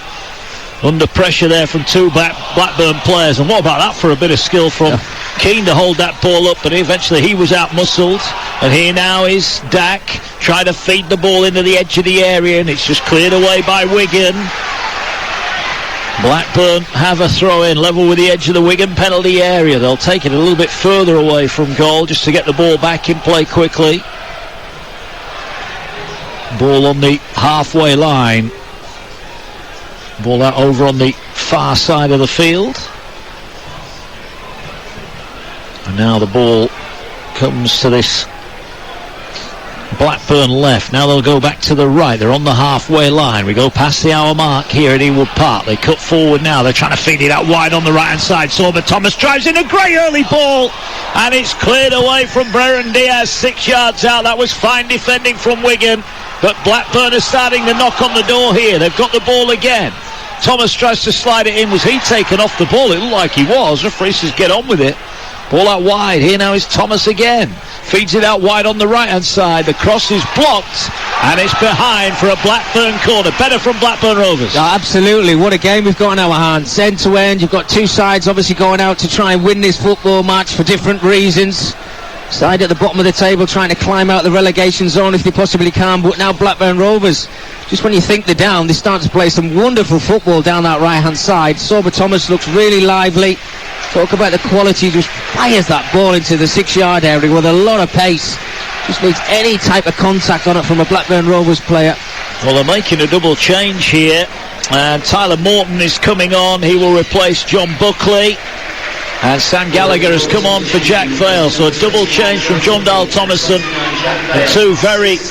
Under pressure there from two Blackburn players. And what about that for a bit of skill from Keane to hold that ball up, but eventually he was out-muscled. And here now is Dack trying to feed the ball into the edge of the area, and it's just cleared away by Wigan. Blackburn have a throw-in level with the edge of the Wigan penalty area. They'll take it a little bit further away from goal just to get the ball back in play quickly. Ball on the halfway line. Ball out over on the far side of the field. And now the ball comes to this Blackburn left. Now they'll go back to the right. They're on the halfway line. We go past the hour mark here at Ewood Park. They cut forward now. They're trying to feed it out wide on the right hand side. Sorba Thomas drives in a great early ball, and it's cleared away from Brereton Diaz 6 yards out. That was fine defending from Wigan, but Blackburn are starting to knock on the door here. They've got the ball again. Thomas tries to slide it in. Was he taken off the ball? It looked like he was. Referee says get on with it. Ball out wide. Here now is Thomas again. Feeds it out wide on the right-hand side. The cross is blocked, and it's behind for a Blackburn corner. Better from Blackburn Rovers. Yeah, absolutely. What a game we've got in our hands. End to end. You've got two sides obviously going out to try and win this football match for different reasons. Side at the bottom of the table trying to climb out the relegation zone if they possibly can. But now Blackburn Rovers, just when you think they're down, they start to play some wonderful football down that right-hand side. Sorba Thomas looks really lively. Talk about the quality, just fires that ball into the 6 yard area with a lot of pace. Just needs any type of contact on it from a Blackburn Rovers player. Well, they're making a double change here, and Tyler Morton is coming on. He will replace John Buckley, and Sam Gallagher has come on for Jack Vale. So a double change from John Dahl Thomason, and two very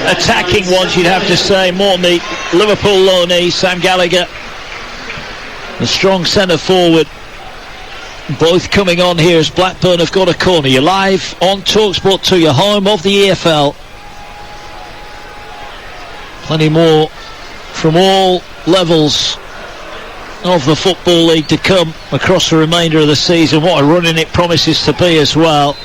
attacking ones, you'd have to say. Morton, the Liverpool loanee, Sam Gallagher, the strong centre forward. Both coming on here as Blackburn have got a corner. You're live on Talksport 2, your home of the EFL. Plenty more from all levels of the Football League to come across the remainder of the season. What a running it promises to be as well,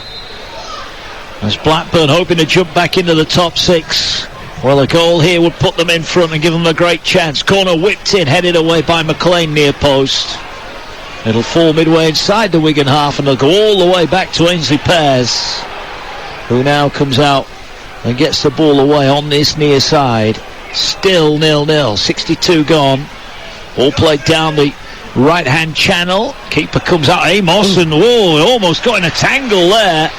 as Blackburn hoping to jump back into the top six. Well, a goal here would put them in front and give them a great chance. Corner whipped in, headed away by McLean near post. It'll fall midway inside the Wigan half, and they'll go all the way back to Ainsley Pears, who now comes out and gets the ball away on this near side. Still 0-0, 62 gone. Ball played down the right-hand channel. Keeper comes out, Amos, and almost got in a tangle there.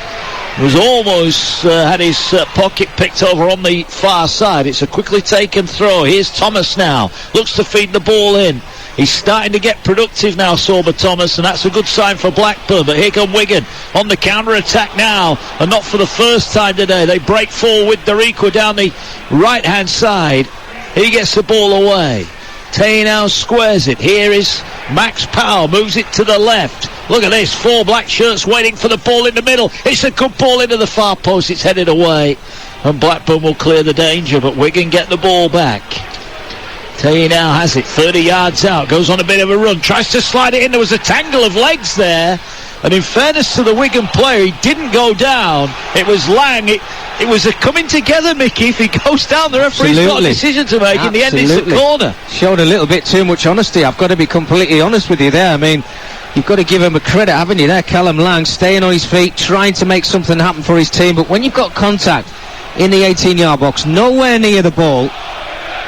Was almost had his pocket picked over on the far side. It's a quickly taken throw. Here's Thomas now. Looks to feed the ball in. He's starting to get productive now, Sorba Thomas, and that's a good sign for Blackburn. But here come Wigan on the counter-attack now, and not for the first time today. They break forward with Darikwa down the right-hand side. He gets the ball away. Tay now squares it. Here is Max Powell, moves it to the left. Look at this, four black shirts waiting for the ball in the middle. It's a good ball into the far post. It's headed away, and Blackburn will clear the danger, but Wigan get the ball back. Tay now has it 30 yards out, goes on a bit of a run, tries to slide it in. There was a tangle of legs there, and in fairness to the Wigan player, he didn't go down. It was Lang. It was a coming together, Mickey. If he goes down, the referee's got a decision to make. In the end, it's the corner. Showed a little bit too much honesty. I've got to be completely honest with you there. I mean, you've got to give him a credit, haven't you, there? Callum Lang staying on his feet, trying to make something happen for his team. But when you've got contact in the 18-yard box, nowhere near the ball,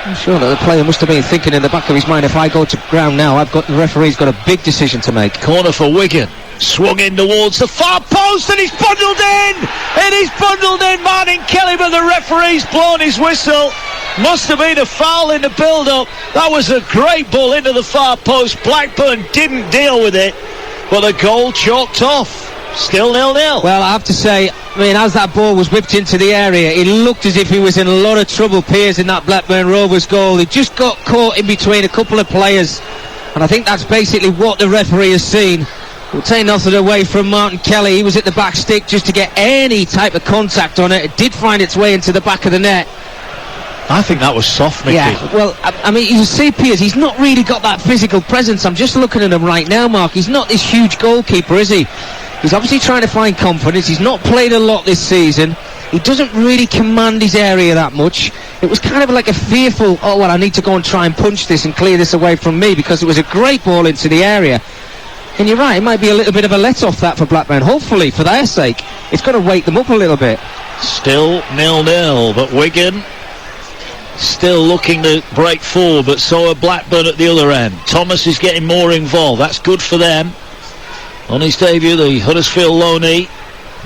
I'm sure that the player must have been thinking in the back of his mind, if I go to ground now, the referee's got a big decision to make. Corner for Wigan. Swung in towards the far post, and he's bundled in! It is bundled in, Martin Kelly, but the referee's blown his whistle. Must have been a foul in the build-up. That was a great ball into the far post. Blackburn didn't deal with it, but the goal chalked off. Still 0-0. Well, I have to say, as that ball was whipped into the area, it looked as if he was in a lot of trouble, Piers, in that Blackburn Rovers goal. He just got caught in between a couple of players, and I think that's basically what the referee has seen. We'll take nothing away from Martin Kelly. He was at the back stick just to get any type of contact on it. It did find its way into the back of the net. I think that was soft, Mickey. Yeah, well, you see, Piers, he's not really got that physical presence. I'm just looking at him right now, Mark. He's not this huge goalkeeper, is he? He's obviously trying to find confidence. He's not played a lot this season. He doesn't really command his area that much. It was kind of like a fearful, I need to go and try and punch this and clear this away from me, because it was a great ball into the area. And you're right, it might be a little bit of a let-off that for Blackburn. Hopefully, for their sake, it's going to wake them up a little bit. Still 0-0, but Wigan still looking to break forward, but so are Blackburn at the other end. Thomas is getting more involved. That's good for them. On his debut, the Huddersfield loanee,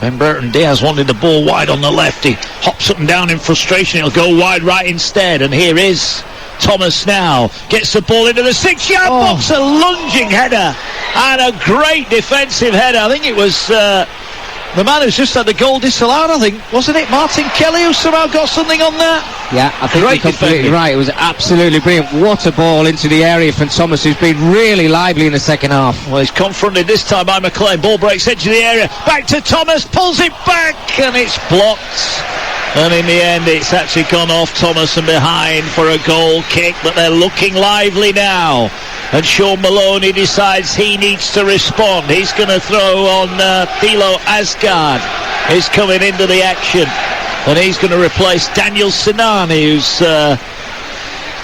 Ben Burton Diaz, wanted the ball wide on the left. He hops up and down in frustration. He'll go wide right instead. And here is Thomas now. Gets the ball into the 6-yard box. A lunging header and a great defensive header. I think it was the man who's just had the goal disallowed, I think. Wasn't it Martin Kelly who somehow got something on that? Yeah, I think you're completely right. It was absolutely brilliant. What a ball into the area from Thomas, who's been really lively in the second half. Well, he's confronted this time by McLean. Ball breaks edge of the area. Back to Thomas. Pulls it back and it's blocked. And in the end, it's actually gone off Thomas and behind for a goal kick. But they're looking lively now. And Sean Maloney decides he needs to respond. He's going to throw on Thilo Asgard. He's coming into the action. And he's going to replace Daniel Sinani, who's...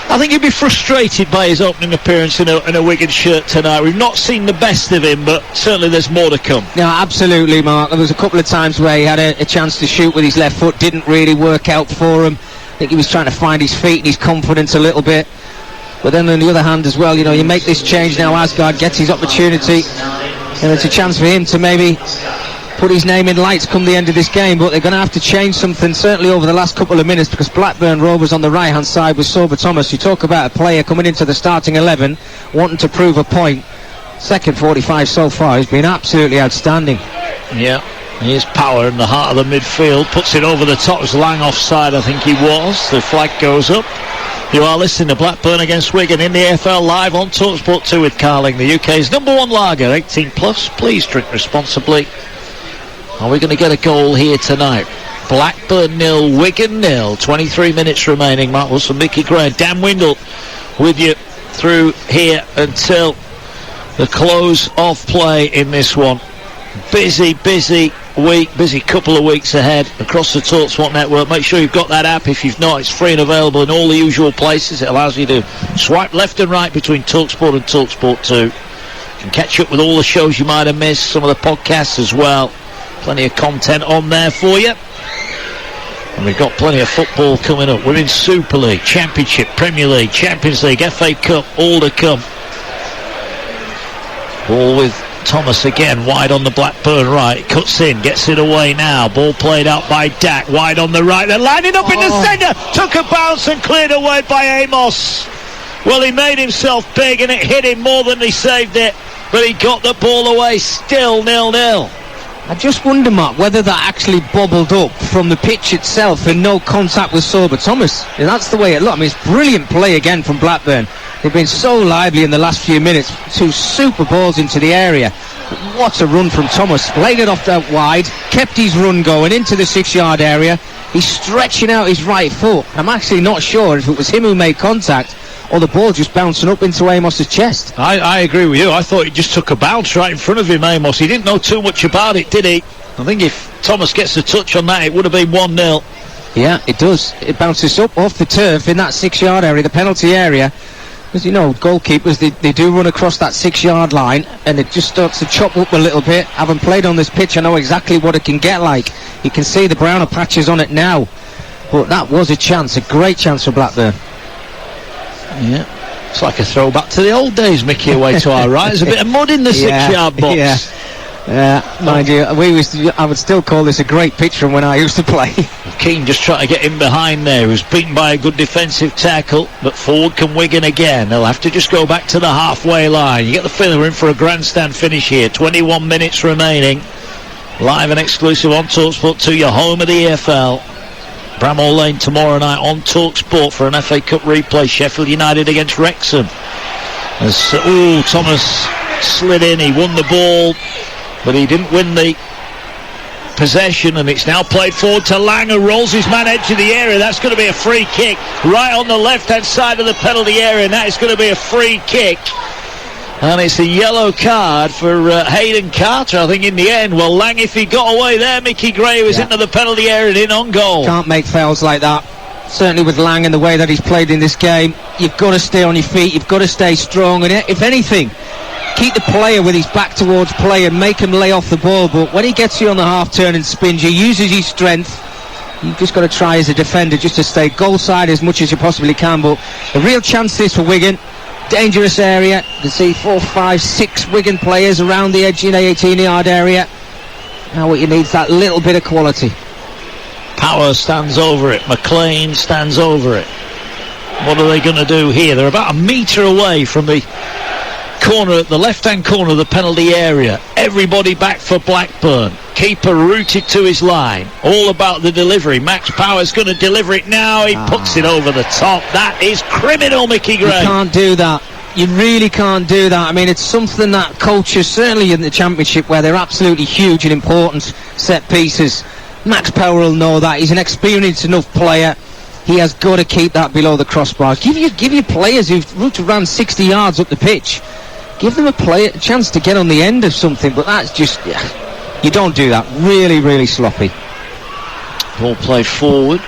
I think he'd be frustrated by his opening appearance in a Wigan shirt tonight. We've not seen the best of him, but certainly there's more to come. No, absolutely, Mark. There was a couple of times where he had a chance to shoot with his left foot. Didn't really work out for him. I think he was trying to find his feet and his confidence a little bit. But then on the other hand as well, you make this change now. Asgard gets his opportunity, and it's a chance for him to maybe put his name in lights come the end of this game. But they're going to have to change something certainly over the last couple of minutes, because Blackburn Rovers on the right hand side with Sober Thomas. You talk about a player coming into the starting 11 wanting to prove a point. Second 45 so far has been absolutely outstanding. Yeah, he is power in the heart of the midfield. Puts it over the top. It was Lang offside, I think he was. The flag goes up. You are listening to Blackburn against Wigan in the AFL live on Talksport 2 with Carling, the UK's #1 lager, 18 plus. Please drink responsibly. Are we going to get a goal here tonight? Blackburn 0, Wigan 0. 23 minutes remaining. Mark Wilson, Mickey Gray, Dan Windle with you through here until the close of play in this one. Busy week, busy couple of weeks ahead across the Talksport network. Make sure you've got that app. If you've not, it's free and available in all the usual places. It allows you to swipe left and right between Talksport and Talksport 2. You can catch up with all the shows you might have missed, some of the podcasts as well. Plenty of content on there for you. And we've got plenty of football coming up. Women's Super League, Championship, Premier League, Champions League, FA Cup, all to come. Ball with Thomas again, wide on the Blackburn right. Cuts in, gets it away now. Ball played out by Dak, wide on the right. They're lining up in the centre. Took a bounce and cleared away by Amos. Well, he made himself big and it hit him more than he saved it. But he got the ball away, still 0-0. I just wonder, Mark, whether that actually bobbled up from the pitch itself and no contact with Sober Thomas. And that's the way it looked. It's brilliant play again from Blackburn. They've been so lively in the last few minutes. 2 super balls into the area. What a run from Thomas. Played it off out wide, kept his run going into the 6-yard area. He's stretching out his right foot. I'm actually not sure if it was him who made contact or the ball just bouncing up into Amos's chest. I agree with you. I thought he just took a bounce right in front of him, Amos. He didn't know too much about it, did he? I think if Thomas gets a touch on that, it would have been 1-0. Yeah, it does. It bounces up off the turf in that 6-yard area, the penalty area. Because, goalkeepers, they do run across that 6-yard line, and it just starts to chop up a little bit. Having played on this pitch, I know exactly what it can get like. You can see the browner patches on it now. But that was a chance, a great chance for Blackburn. Yeah, it's like a throwback to the old days, Mickey, away to our right. There's a bit of mud in the 6-yard box. Mind you, I would still call this a great pitch from when I used to play. Keane just trying to get in behind there. He was beaten by a good defensive tackle, but forward can Wigan again. They'll have to just go back to the halfway line. You get the feeling we're in for a grandstand finish here. 21 minutes remaining. live and exclusive on Talksport 2, your home of the EFL. Bramall Lane tomorrow night on Talksport for an FA Cup replay. Sheffield United against Wrexham. As Thomas slid in, he won the ball, but he didn't win the possession, and it's now played forward to Lang, who rolls his man edge of the area. That's going to be a free kick right on the left-hand side of the penalty area, and that is going to be a free kick. And it's a yellow card for Hayden Carter, I think, in the end. Well, Lang, if he got away there, Mickey Gray was into the penalty area and in on goal. Can't make fouls like that. Certainly with Lang and the way that he's played in this game, you've got to stay on your feet, you've got to stay strong, and if anything, keep the player with his back towards play and make him lay off the ball. But when he gets you on the half-turn and spins, he uses his strength. You've just got to try as a defender just to stay goal side as much as you possibly can. But a real chance this for Wigan. Dangerous area. You can see 4, 5, 6 Wigan players around the edge in the 18-yard area. Now what you need is that little bit of quality. Power stands over it. McLean stands over it. What are they going to do here? They're about a metre away from the corner, the left-hand corner of the penalty area. Everybody back for Blackburn. Keeper rooted to his line. All about the delivery. Max Power's going to deliver it now. He puts it over the top. That is criminal, Mickey Gray. You can't do that. You really can't do that. I mean, it's something that coaches, certainly in the Championship, where they're absolutely huge and important set pieces. Max Power will know that. He's an experienced enough player. He has got to keep that below the crossbar. Give your players who've run 60 yards up the pitch, give them a chance to get on the end of something. But that's just, you don't do that. Really, really sloppy. Ball played forward.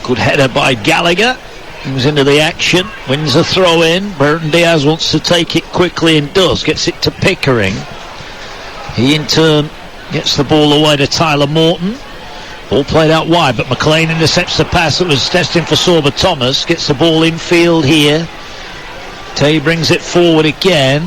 Good header by Gallagher. Comes into the action. Wins a throw in. Burton Diaz wants to take it quickly and does. Gets it to Pickering. He in turn gets the ball away to Tyler Morton. Ball played out wide, but McLean intercepts the pass that was destined for Sorba Thomas. Gets the ball infield here. Tay brings it forward again.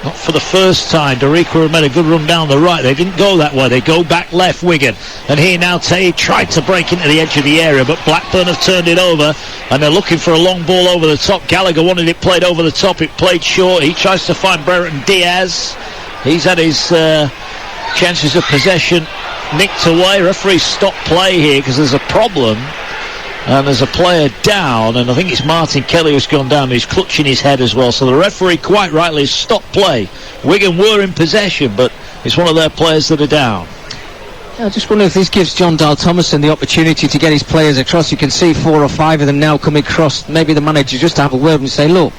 Not for the first time. Dorica have made a good run down the right. They didn't go that way. They go back left, Wigan. And here now Tay tried to break into the edge of the area, but Blackburn have turned it over, and they're looking for a long ball over the top. Gallagher wanted it played over the top. It played short. He tries to find Brereton Diaz. He's had his chances of possession nicked away. Referee stopped play here because there's a problem. And there's a player down, and I think it's Martin Kelly who's gone down. He's clutching his head as well. So the referee quite rightly stopped play. Wigan were in possession, but it's one of their players that are down. I just wonder if this gives John Dahl Thomason the opportunity to get his players across. You can see 4 or 5 of them now coming across. Maybe the manager just have a word and say, look,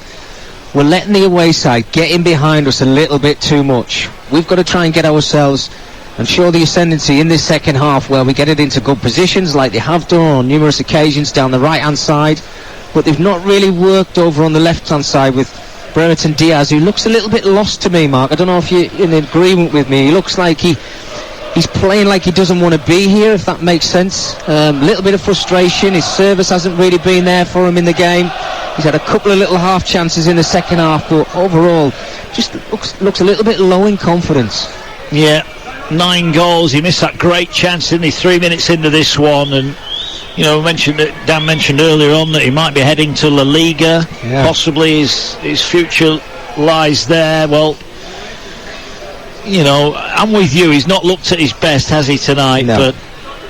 we're letting the away side get in behind us a little bit too much. We've got to try and get ourselves and show the ascendancy in this second half, where we get it into good positions like they have done on numerous occasions down the right hand side, but they've not really worked over on the left hand side with Brereton Diaz, who looks a little bit lost to me, Mark. I don't know if you're in agreement with me. He looks like he's playing like he doesn't want to be here, if that makes sense. A little bit of frustration. His service hasn't really been there for him in the game. He's had a couple of little half chances in the second half, but overall just looks a little bit low in confidence. Yeah, 9 goals. He missed that great chance, didn't he, 3 minutes into this one. And you know, Dan mentioned earlier on that he might be heading to La Liga. Possibly his future lies there. Well, you know, I'm with you. He's not looked at his best, has he, tonight? No. But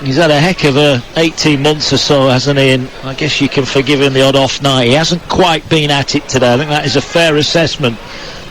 he's had a heck of a 18 months or so, hasn't he? And I guess you can forgive him the odd off night. He hasn't quite been at it today. I think that is a fair assessment.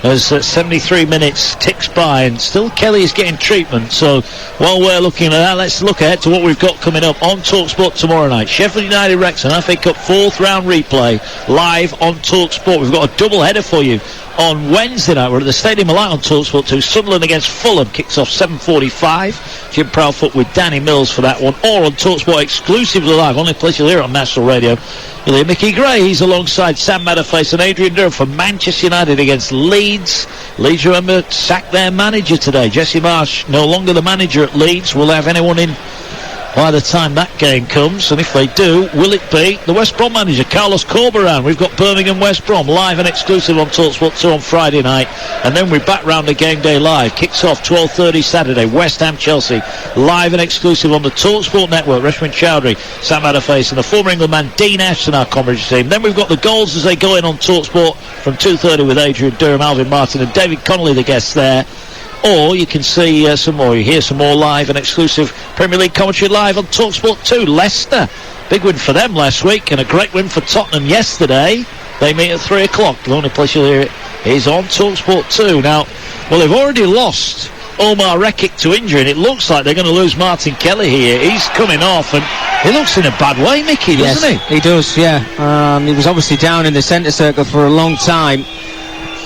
As 73 minutes ticks by, and still Kelly is getting treatment. So while we're looking at that, let's look ahead to what we've got coming up on Talksport tomorrow night. Sheffield United Wrexham FA Cup 4th round replay live on Talksport. We've got a double header for you on Wednesday night. We're at the Stadium of Light on Talksport 2. Sunderland against Fulham kicks off 7:45. Jim Proudfoot with Danny Mills for that one, or on Talksport exclusively live. Only place you'll hear it on National Radio. You'll hear Mickey Gray. He's alongside Sam Matterface and Adrian Durham for Manchester United against Leeds. Leeds, remember, sacked their manager today. Jesse Marsh no longer the manager at Leeds. Will they have anyone in by the time that game comes? And if they do, will it be the West Brom manager, Carlos Corberán? We've got Birmingham West Brom live and exclusive on Talksport 2 on Friday night. And then we're back round the game day live. Kicks off 12:30 Saturday. West Ham Chelsea live and exclusive on the Talksport network. Reshman Chowdhury, Sam Matterface and the former England man Dean Ashton, our commentary team. Then we've got the goals as they go in on Talksport from 2:30 with Adrian Durham, Alvin Martin and David Connolly, the guests there. or you can see some more. You hear some more live and exclusive Premier League commentary live on Talksport 2. Leicester, big win for them last week, and a great win for Tottenham yesterday. They meet at 3 o'clock. The only place you'll hear it is on Talksport 2. Now, well, they've already lost Omar Rekik to injury, and it looks like they're going to lose Martin Kelly here. He's coming off, and he looks in a bad way, Mickey, doesn't he? He does, yeah. He was obviously down in the centre circle for a long time.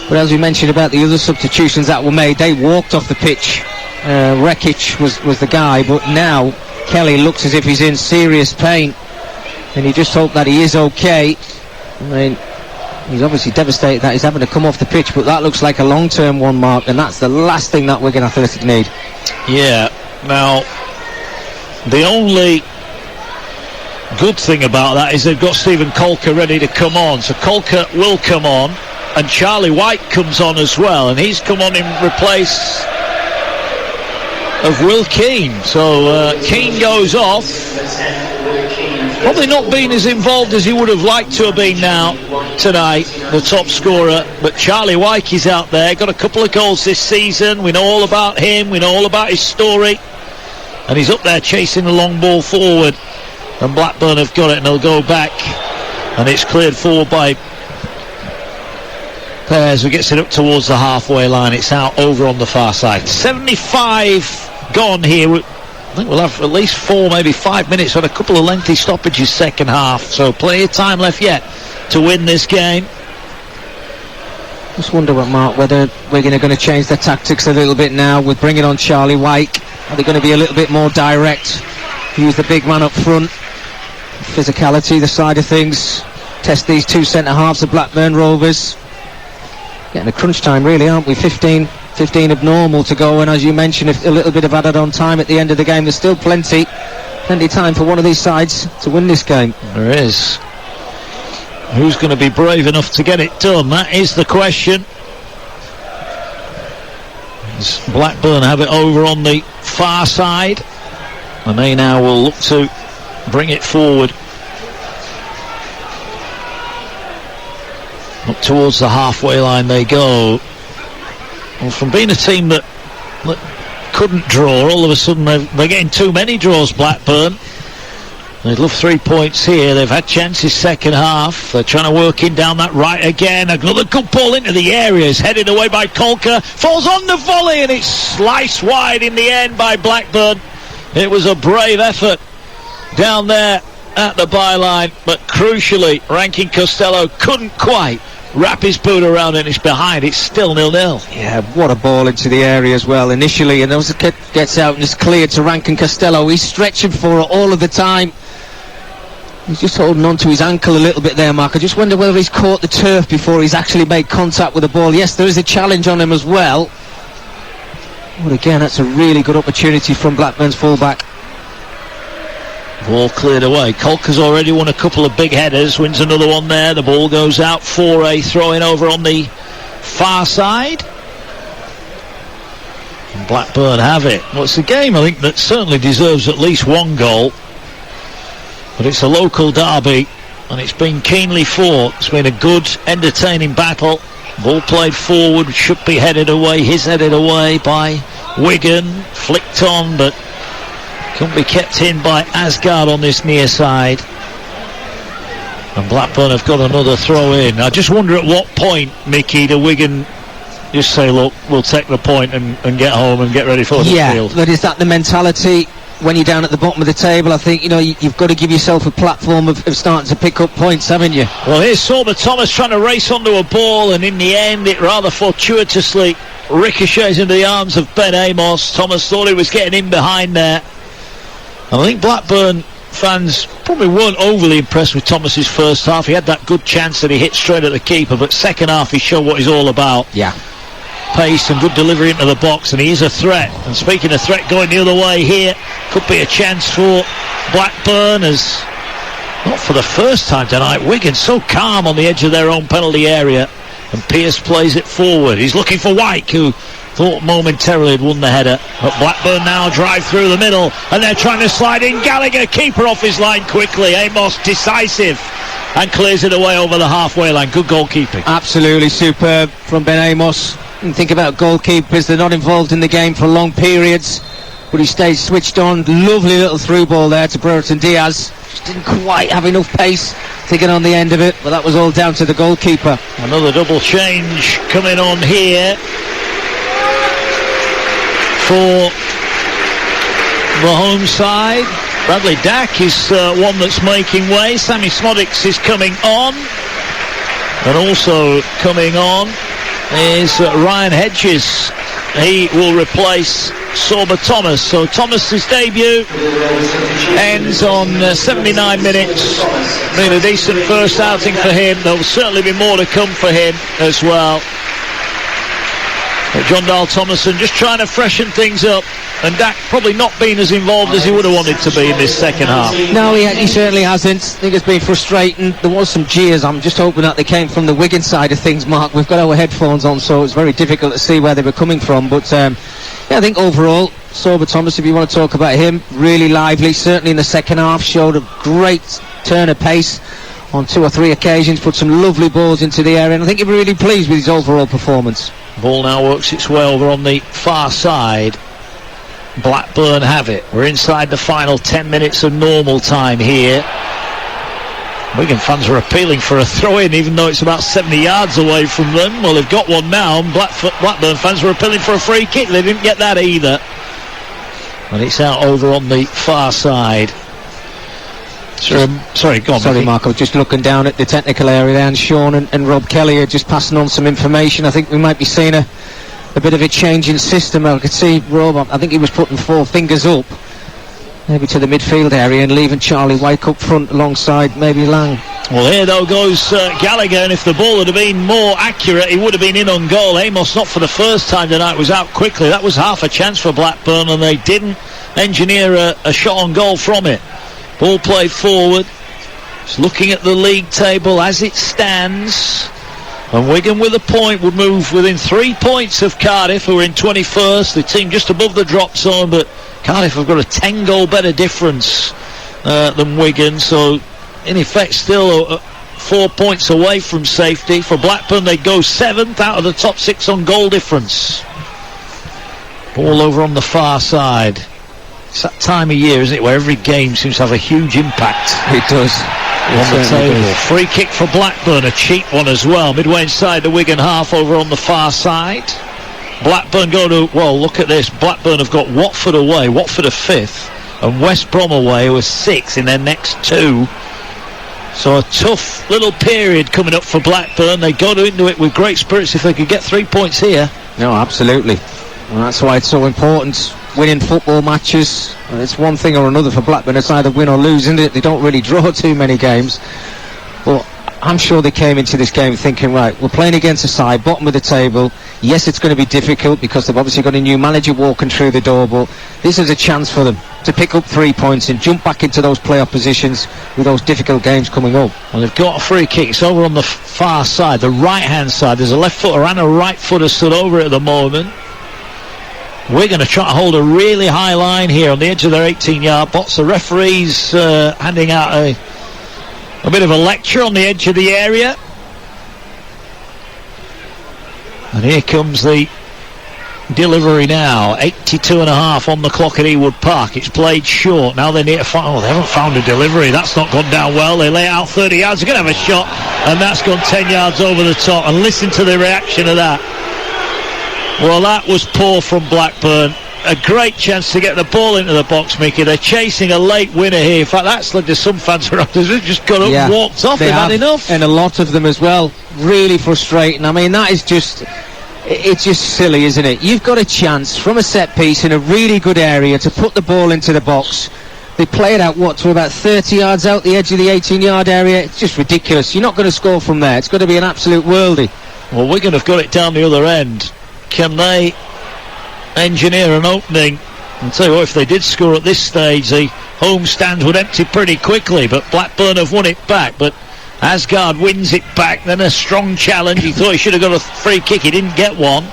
But as we mentioned about the other substitutions that were made, they walked off the pitch. Rekik was the guy, but now Kelly looks as if he's in serious pain. And you just hope that he is okay. I mean, he's obviously devastated that he's having to come off the pitch, but that looks like a long-term one, Mark, and that's the last thing that Wigan Athletic need. Yeah, now, the only good thing about that is they've got Stephen Colker ready to come on. So Colker will come on, and Charlie White comes on as well, and he's come on in replace of Will Keane. So Keane goes off. Probably not been as involved as he would have liked to have been now tonight, the top scorer. But Charlie White is out there, got a couple of goals this season. We know all about him, we know all about his story. And he's up there chasing the long ball forward. And Blackburn have got it, and they'll go back. And it's cleared forward by Pears, who gets it up towards the halfway line. It's out over on the far side. 75 gone here. I think we'll have at least 4, maybe 5 minutes on a couple of lengthy stoppages second half. So plenty of time left yet to win this game. Just wonder, Mark, whether Wigan are going to change their tactics a little bit now with bringing on Charlie White. Are they going to be a little bit more direct? Use the big man up front. Physicality, the side of things. Test these two centre-halves of Blackburn Rovers. Getting a crunch time, really, aren't we? 15 abnormal to go, and as you mentioned, a little bit of added on time at the end of the game. There's still plenty time for one of these sides to win this game. There is. Who's going to be brave enough to get it done? That is the question. As Blackburn have it over on the far side, and they now will look to bring it forward up towards the halfway line they go. Well, from being a team that couldn't draw, all of a sudden they're getting too many draws, Blackburn. They'd love 3 points here. They've had chances second half. They're trying to work in down that right again. Another good ball into the area. Is headed away by Colker. Falls on the volley, and it's sliced wide in the end by Blackburn. It was a brave effort down there at the byline, but crucially, Rankin Costello couldn't quite wrap his boot around it. It's behind. It's still 0-0. Yeah, what a ball into the area as well initially, and as it gets out and it's cleared to Rankin Costello. He's stretching for it all of the time. He's just holding on to his ankle a little bit there, Mark. I just wonder whether he's caught the turf before he's actually made contact with the ball. Yes, there is a challenge on him as well, but again, that's a really good opportunity from Blackburn's fullback. Ball cleared away. Colker's already won a couple of big headers, wins another one there. The ball goes out for a throw-in over on the far side. And Blackburn have it. Well, it's a game, I think, that certainly deserves at least one goal. But it's a local derby, and it's been keenly fought. It's been a good, entertaining battle. Ball played forward, should be headed away. He's headed away by Wigan. Flicked on, but couldn't be kept in by Asgard on this near side. And Blackburn have got another throw in. I just wonder at what point, Mickey, do Wigan just say, look, we'll take the point and get home and get ready for the field? Yeah, but is that the mentality when you're down at the bottom of the table? I think, you've got to give yourself a platform of starting to pick up points, haven't you? Well, here's Sorba Thomas trying to race onto a ball, and in the end it rather fortuitously ricochets into the arms of Ben Amos. Thomas thought he was getting in behind there. And I think Blackburn fans probably weren't overly impressed with Thomas's first half. He had that good chance that he hit straight at the keeper, but second half he showed what he's all about. Yeah. Pace and good delivery into the box, and he is a threat. And speaking of threat going the other way here, could be a chance for Blackburn, as not for the first time tonight, Wigan so calm on the edge of their own penalty area, and Pearce plays it forward. He's looking for White, who thought momentarily had won the header, but Blackburn now drive through the middle, and they're trying to slide in. Gallagher, keeper off his line quickly. Amos decisive and clears it away over the halfway line. Good goalkeeping. Absolutely superb from Ben Amos. And think about goalkeepers, they're not involved in the game for long periods, but he stays switched on. Lovely little through ball there to Brereton Diaz. Just didn't quite have enough pace to get on the end of it, but that was all down to the goalkeeper. Another double change coming on here for the home side. Bradley Dack is one that's making way. Sammy Smodics is coming on, and also coming on is Ryan Hedges. He will replace Sorba Thomas. So Thomas's debut ends on 79 minutes. Been a decent first outing for him. There'll certainly be more to come for him as well. But John Dahl Thomason just trying to freshen things up, and Dak probably not been as involved as he would have wanted to be in this second half. No, he certainly hasn't. I think it's been frustrating. There was some jeers. I'm just hoping that they came from the Wigan side of things, Mark. We've got our headphones on, so it's very difficult to see where they were coming from. But yeah, I think overall, Sorba Thomas, if you want to talk about him, really lively. Certainly in the second half, showed a great turn of pace on 2 or 3 occasions, put some lovely balls into the area, and I think he'll be really pleased with his overall performance. Ball now works its way over on the far side. Blackburn have it. We're inside the final 10 minutes of normal time here. Wigan fans are appealing for a throw-in, even though it's about 70 yards away from them. Well, they've got one now, and Blackburn fans were appealing for a free kick. They didn't get that either. And it's out over on the far side. Sorry, go on. Sorry, Mark, I was just looking down at the technical area there, and Sean and Rob Kelly are just passing on some information. I think we might be seeing a bit of a change in system. I could see Rob, I think he was putting 4 fingers up, maybe to the midfield area, and leaving Charlie Wyke up front alongside maybe Lang. Well, here though goes Gallagher, and if the ball had been more accurate, he would have been in on goal. Amos, not for the first time tonight, was out quickly. That was half a chance for Blackburn, and they didn't engineer a shot on goal from it. Ball played forward. Just looking at the league table as it stands, and Wigan with a point would move within 3 points of Cardiff, who are in 21st, the team just above the drop zone, but Cardiff have got a 10-goal better difference than Wigan, so in effect still 4 points away from safety. For Blackburn, they go 7th out of the top 6 on goal difference. Ball over on the far side. It's that time of year, isn't it, where every game seems to have a huge impact. It does. On the table. Free kick for Blackburn, a cheap one as well. Midway inside the Wigan half over on the far side. Blackburn go to, well, look at this. Blackburn have got Watford away. Watford are 5th. And West Brom away, who are 6th in their next 2. So a tough little period coming up for Blackburn. They go into it with great spirits if they could get 3 points here. No, absolutely. And that's why it's so important. Winning football matches, it's one thing or another for Blackburn. It's either win or lose, isn't it? They don't really draw too many games. But I'm sure they came into this game thinking, right, we're playing against a side, bottom of the table. Yes, it's going to be difficult because they've obviously got a new manager walking through the door, but this is a chance for them to pick up 3 points and jump back into those playoff positions with those difficult games coming up. Well, they've got a free kick. It's over on the far side, the right-hand side. There's a left footer and a right footer stood over it at the moment. We're going to try to hold a really high line here on the edge of their 18-yard box. The referee's handing out a bit of a lecture on the edge of the area. And here comes the delivery now. 82.5 on the clock at Ewood Park. It's played short. Now they need to find... Oh, they haven't found a delivery. That's not gone down well. They lay it out 30 yards. They're going to have a shot. And that's gone 10 yards over the top. And listen to the reaction of that. Well, that was poor from Blackburn. A great chance to get the ball into the box, Mickey. They're chasing a late winner here. In fact, that's led to some fans around us who've just got up and walked off. They've had enough. And a lot of them as well. Really frustrating. I mean, that is just... It's just silly, isn't it? You've got a chance from a set piece in a really good area to put the ball into the box. They play it out, to about 30 yards out the edge of the 18-yard area. It's just ridiculous. You're not going to score from there. It's got to be an absolute worldie. Well, Wigan have got it down the other end. Can they engineer an opening? I'll tell you what, if they did score at this stage, the home stand would empty pretty quickly, but Blackburn have won it back. But Asgard wins it back, then a strong challenge. He thought he should have got a free kick, he didn't get one.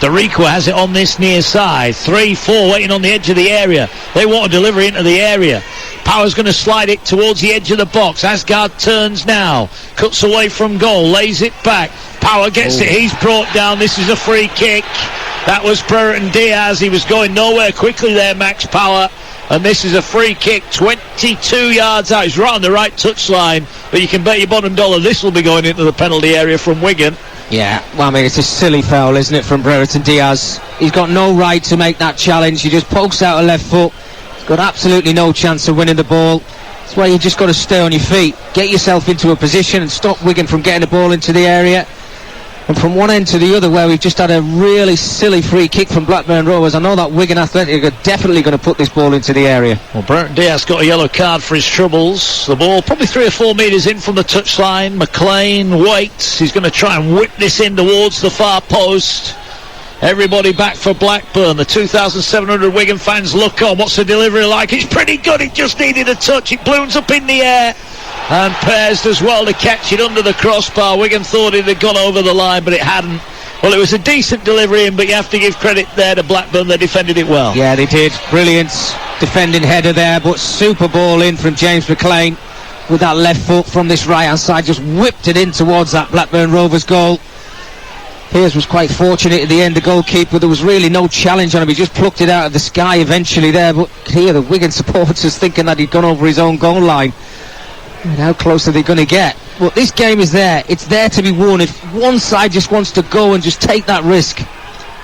Dariqua has it on this near side. 3-4 waiting on the edge of the area. They want a delivery into the area. Power's going to slide it towards the edge of the box. Asgard turns now, cuts away from goal, lays it back. Power gets it. He's brought down. This is a free kick. That was Brereton Diaz. He was going nowhere quickly there, Max Power. And this is a free kick 22 yards out. He's right on the right touchline. But you can bet your bottom dollar this will be going into the penalty area from Wigan. Yeah, well, I mean, it's a silly foul, isn't it, from Brereton Diaz? He's got no right to make that challenge. He just pokes out a left foot. He's got absolutely no chance of winning the ball. That's why you just got to stay on your feet. Get yourself into a position and stop Wigan from getting the ball into the area. And from one end to the other, where we've just had a really silly free kick from Blackburn Rovers, I know that Wigan Athletic are definitely going to put this ball into the area. Well, Brereton Diaz got a yellow card for his troubles. The ball probably 3 or 4 metres in from the touchline. McLean waits. He's going to try and whip this in towards the far post. Everybody back for Blackburn. The 2,700 Wigan fans look on. What's the delivery like? It's pretty good. It just needed a touch. It balloons up in the air. And Pears does well to catch it under the crossbar. Wigan thought it had gone over the line, but it hadn't. Well, it was a decent delivery in, but you have to give credit there to Blackburn. They defended it well. Yeah, they did. Brilliant defending header there, but super ball in from James McLean with that left foot from this right-hand side. Just whipped it in towards that Blackburn Rovers goal. Pears was quite fortunate at the end, the goalkeeper. There was really no challenge on him. He just plucked it out of the sky eventually there. But here, the Wigan supporters thinking that he'd gone over his own goal line. And how close are they going to get? Well, this game is there. It's there to be won. If one side just wants to go and just take that risk.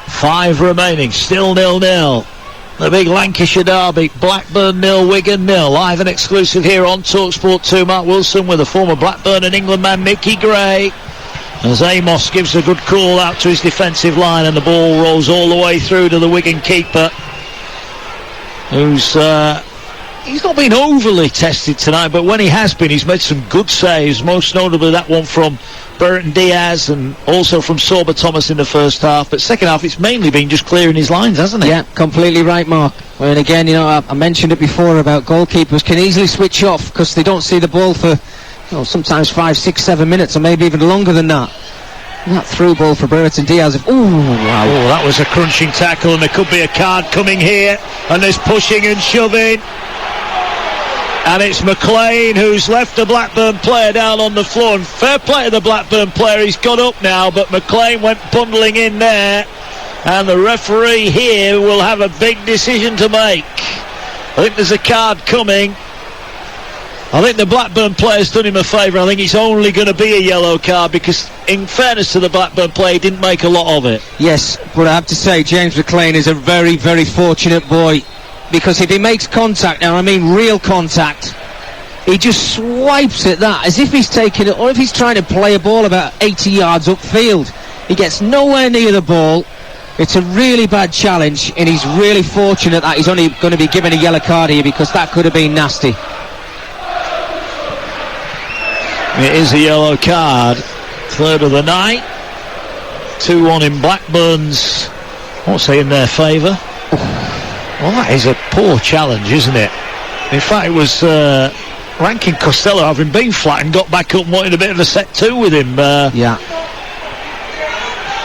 5 remaining, still 0-0. The big Lancashire derby, Blackburn 0, Wigan 0. Live and exclusive here on Talksport 2. Mark Wilson with the former Blackburn and England man Mickey Gray. As Amos gives a good call out to his defensive line, and the ball rolls all the way through to the Wigan keeper, who's he's not been overly tested tonight, but when he has been, he's made some good saves, most notably that one from Brereton Diaz and also from Sorba Thomas in the first half. But second half, it's mainly been just clearing his lines, hasn't it? Yeah, completely right, Mark. And again, you know, I mentioned it before about goalkeepers can easily switch off because they don't see the ball for, you know, sometimes 5, 6, 7 minutes, or maybe even longer than that. And that through ball for Brereton Diaz. Ooh, wow. Oh, that was a crunching tackle, and there could be a card coming here. And there's pushing and shoving. And it's McLean who's left the Blackburn player down on the floor. And fair play to the Blackburn player, he's got up now, but McLean went bundling in there. And the referee here will have a big decision to make. I think there's a card coming. I think the Blackburn player's done him a favour. I think it's only going to be a yellow card because, in fairness to the Blackburn player, he didn't make a lot of it. Yes, but I have to say, James McLean is a very, very fortunate boy, because if he makes contact, now I mean real contact, he just swipes at that as if he's taking it, or if he's trying to play a ball about 80 yards upfield. He gets nowhere near the ball. It's a really bad challenge, and he's really fortunate that he's only going to be given a yellow card here, because that could have been nasty. It is a yellow card, third of the night. 2-1 in Blackburn's, what's say, in their favour. Well, that is a poor challenge, isn't it? In fact, it was Rankin Costello, having been flat and got back up and wanted a bit of a set two with him. Yeah.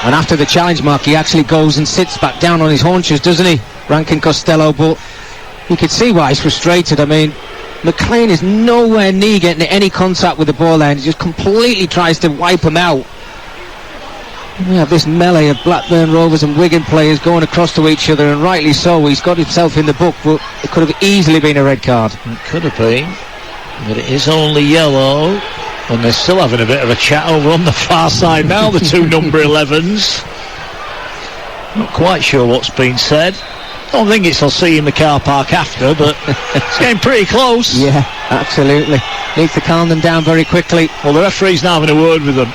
And after the challenge, Mark, he actually goes and sits back down on his haunches, doesn't he, Rankin Costello? But you could see why he's frustrated. I mean, McLean is nowhere near getting any contact with the ball there, and he just completely tries to wipe him out. We have this melee of Blackburn Rovers and Wigan players going across to each other, and rightly so. He's got himself in the book, but it could have easily been a red card. It could have been, but it is only yellow, and they're still having a bit of a chat over on the far side now, the two number 11s. Not quite sure what's been said. Don't think it's I'll see you in the car park after, but it's getting pretty close. Yeah, absolutely. Needs to calm them down very quickly. Well, the referee's now having a word with them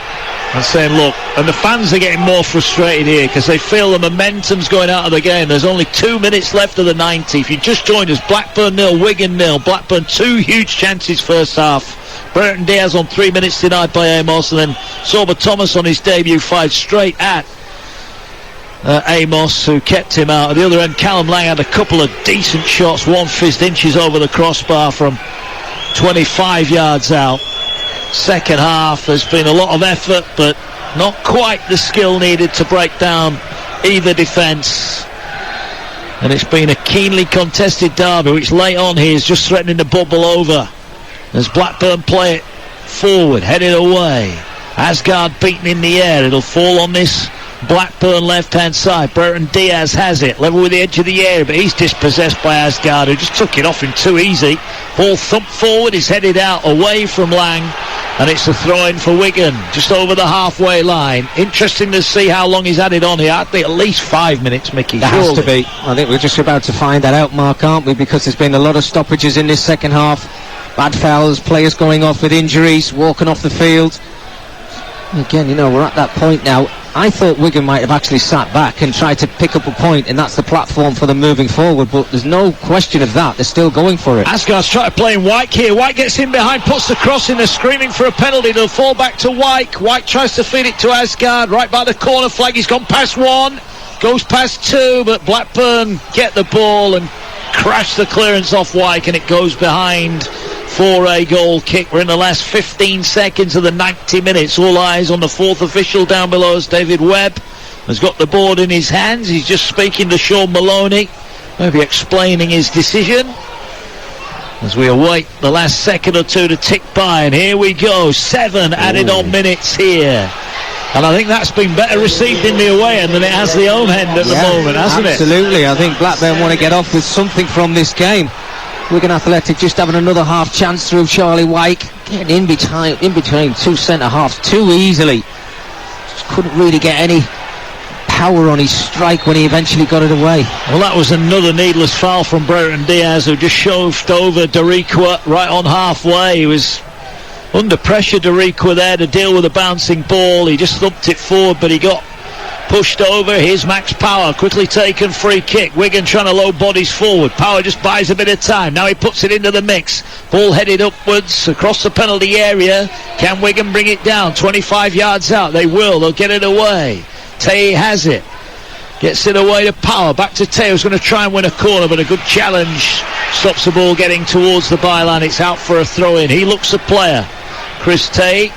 and saying, look, and the fans are getting more frustrated here because they feel the momentum's going out of the game. There's only 2 minutes left of the 90. If you just joined us, Blackburn 0, Wigan 0. Blackburn 2 huge chances first half. Brereton Diaz on 3 minutes denied by Amos, and then Sorba Thomas on his debut fired straight at Amos, who kept him out. At the other end, Callum Lang had a couple of decent shots, one fizzed inches over the crossbar from 25 yards out. Second half, there's been a lot of effort, but not quite the skill needed to break down either defence. And it's been a keenly contested derby, which late on here is just threatening to bubble over as Blackburn play it forward, headed away. Asgard beaten in the air. It'll fall on this Blackburn left-hand side. Brereton Diaz has it, level with the edge of the area, but he's dispossessed by Asgard, who just took it off him too easy. Ball thumped forward, is headed out away from Lang, and it's a throw-in for Wigan, just over the halfway line. Interesting to see how long he's had it on here. I think at least 5 minutes, Mickey. There has to be. I think we're just about to find that out, Mark, aren't we? Because there's been a lot of stoppages in this second half. Bad fouls, players going off with injuries, walking off the field. Again, we're at that point now. I thought Wigan might have actually sat back and tried to pick up a point, and that's the platform for them moving forward, but there's no question of that. They're still going for it. Asgard's trying to play in White here. White gets in behind, puts the cross in, they're screaming for a penalty. They'll fall back to White. White tries to feed it to Asgard, right by the corner flag. He's gone past one, goes past two, but Blackburn get the ball and crash the clearance off White, and it goes behind for a goal kick. We're in the last 15 seconds of the 90 minutes. All eyes on the fourth official down below us. David Webb has got the board in his hands. He's just speaking to Sean Maloney, maybe explaining his decision as we await the last second or two to tick by. And here we go, 7 added on minutes here. And I think that's been better received in the away end than it has the home end at the moment, hasn't absolutely. I think Blackburn want to get off with something from this game. Wigan Athletic just having another half chance through Charlie Wyke, getting in between two centre-halves too easily. Just couldn't really get any power on his strike when he eventually got it away. Well, that was another needless foul from Brereton Diaz, who just shoved over Darikwa right on halfway. He was under pressure, Darikwa, there to deal with a bouncing ball. He just thumped it forward, but he got pushed over. Here's Max Power, quickly taken, free kick. Wigan trying to load bodies forward. Power just buys a bit of time. Now he puts it into the mix. Ball headed upwards across the penalty area. Can Wigan bring it down? 25 yards out. They will. They'll get it away. Tay has it. Gets it away to Power. Back to Tay, who's going to try and win a corner, but a good challenge stops the ball getting towards the byline. It's out for a throw-in. He looks a player. Chris Tay.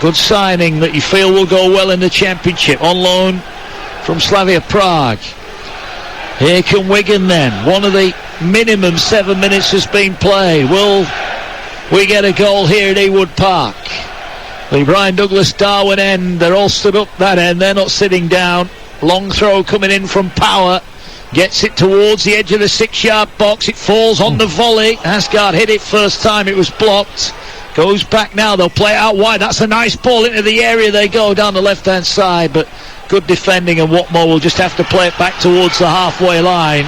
Good signing that you feel will go well in the Championship, on loan from Slavia Prague. Here come Wigan then. One of the minimum 7 minutes has been played. Will we get a goal here at Ewood Park? The Brian Douglas Darwin end, they're all stood up that end, they're not sitting down. Long throw coming in from Power. Gets it towards the edge of the 6-yard box. It falls on the volley. Asgard hit it first time, it was blocked. Goes back now, they'll play it out wide. That's a nice ball into the area. They go down the left-hand side, but good defending, and Watmore will just have to play it back towards the halfway line.